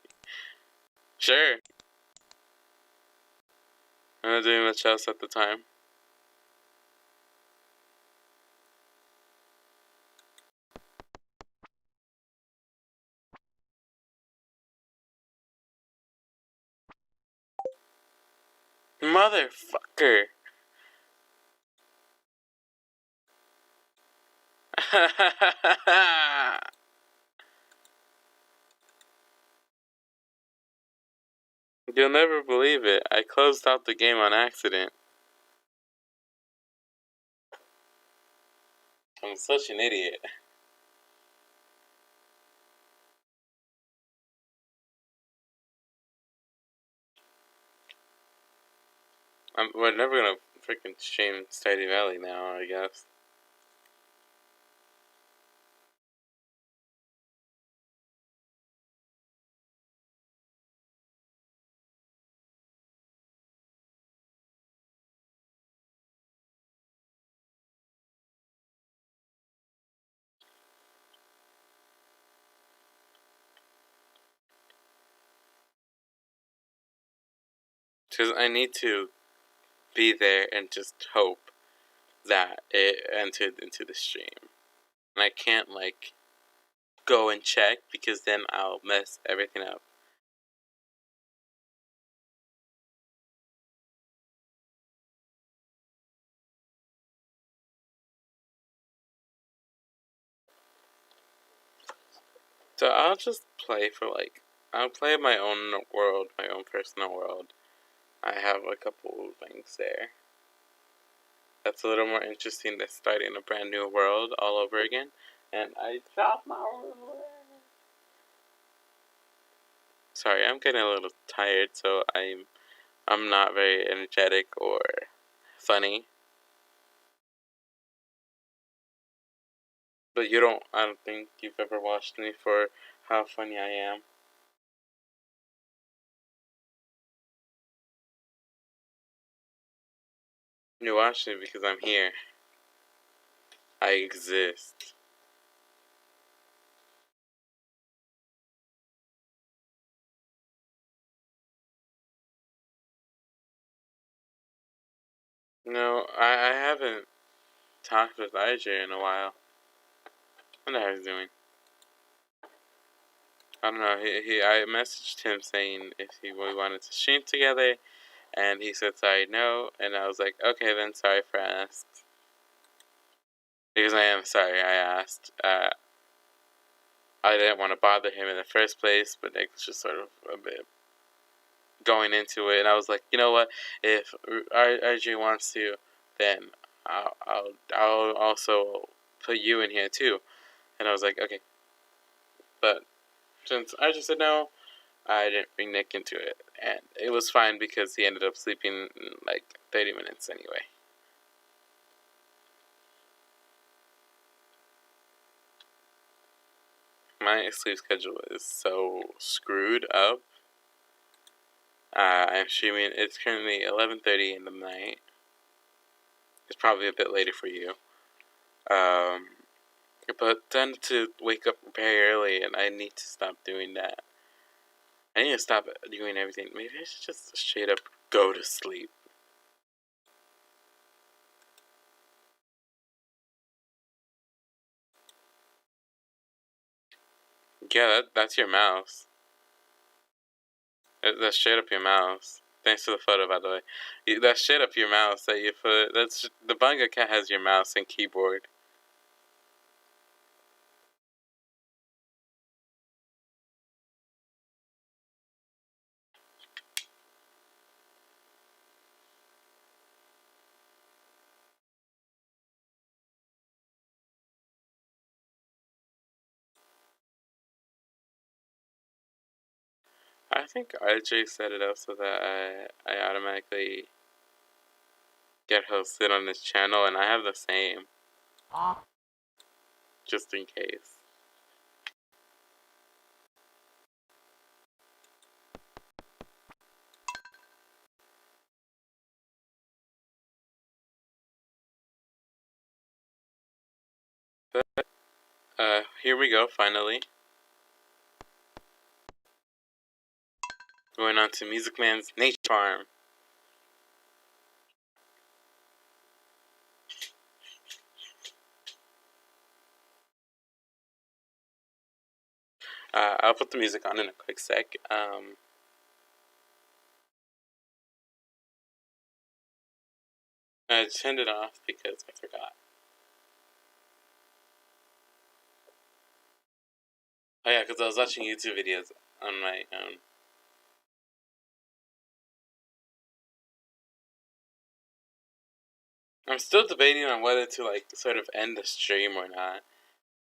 Sure. I'm not doing much else at the time. Motherfucker. You'll never believe it. I closed out the game on accident. I'm such an idiot. We're never gonna freaking stream Stardew Valley now, I guess. Because I need to be there and just hope that it entered into the stream. And I can't, like, go and check because then I'll mess everything up. So I'll just play for, like, I'll play my own world, my own personal world. I have a couple things there. That's a little more interesting than starting a brand new world all over again. And I dropped my ruler. Sorry, I'm getting a little tired, so I'm not very energetic or funny. But I don't think you've ever watched me for how funny I am. You watch me because I'm here. I exist. No, I haven't talked with IJ in a while. I wonder how he's doing. I don't know. I messaged him saying if we wanted to stream together, and he said sorry, no, and I was like, okay, then sorry for asked. Because I am sorry I asked. I didn't want to bother him in the first place, but it was just sort of a bit going into it, and I was like, you know what? If RJ wants to, then I'll also put you in here too. And I was like, okay. But since RJ said no, I didn't bring Nick into it, and it was fine because he ended up sleeping in like 30 minutes anyway. My sleep schedule is so screwed up. I'm streaming. It's currently 11:30 in the night. It's probably a bit later for you. But then to wake up very early, and I need to stop doing that. I need to stop doing everything. Maybe I should just straight up Go to sleep. Yeah, that's your mouse. That's straight up your mouse. Thanks for the photo, by the way. That's straight up your mouse that you put. That's the Bunga Cat has your mouse and keyboard. I think RJ set it up so that I automatically get hosted on this channel, and I have the same, just in case. But here we go. Finally, going on to Music Man's Nature Farm. I'll put the music on in a quick sec. I turned it off because I forgot. Oh yeah, because I was watching YouTube videos on my own. I'm still debating on whether to like sort of end the stream or not,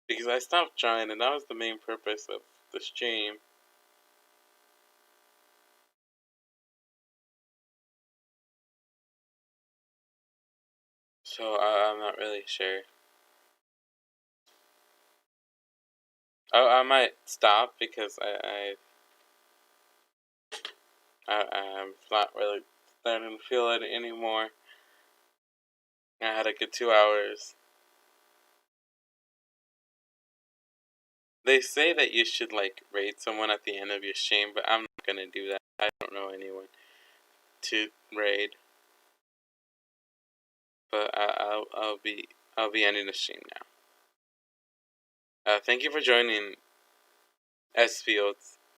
because I stopped trying, and that was the main purpose of the stream. So I'm not really sure. I might stop because I'm not really starting to feel it anymore. I had a good 2 hours. They say that you should like raid someone at the end of your stream, but I'm not gonna do that. I don't know anyone to raid. But I'll be ending the stream now. Thank you for joining S Fields.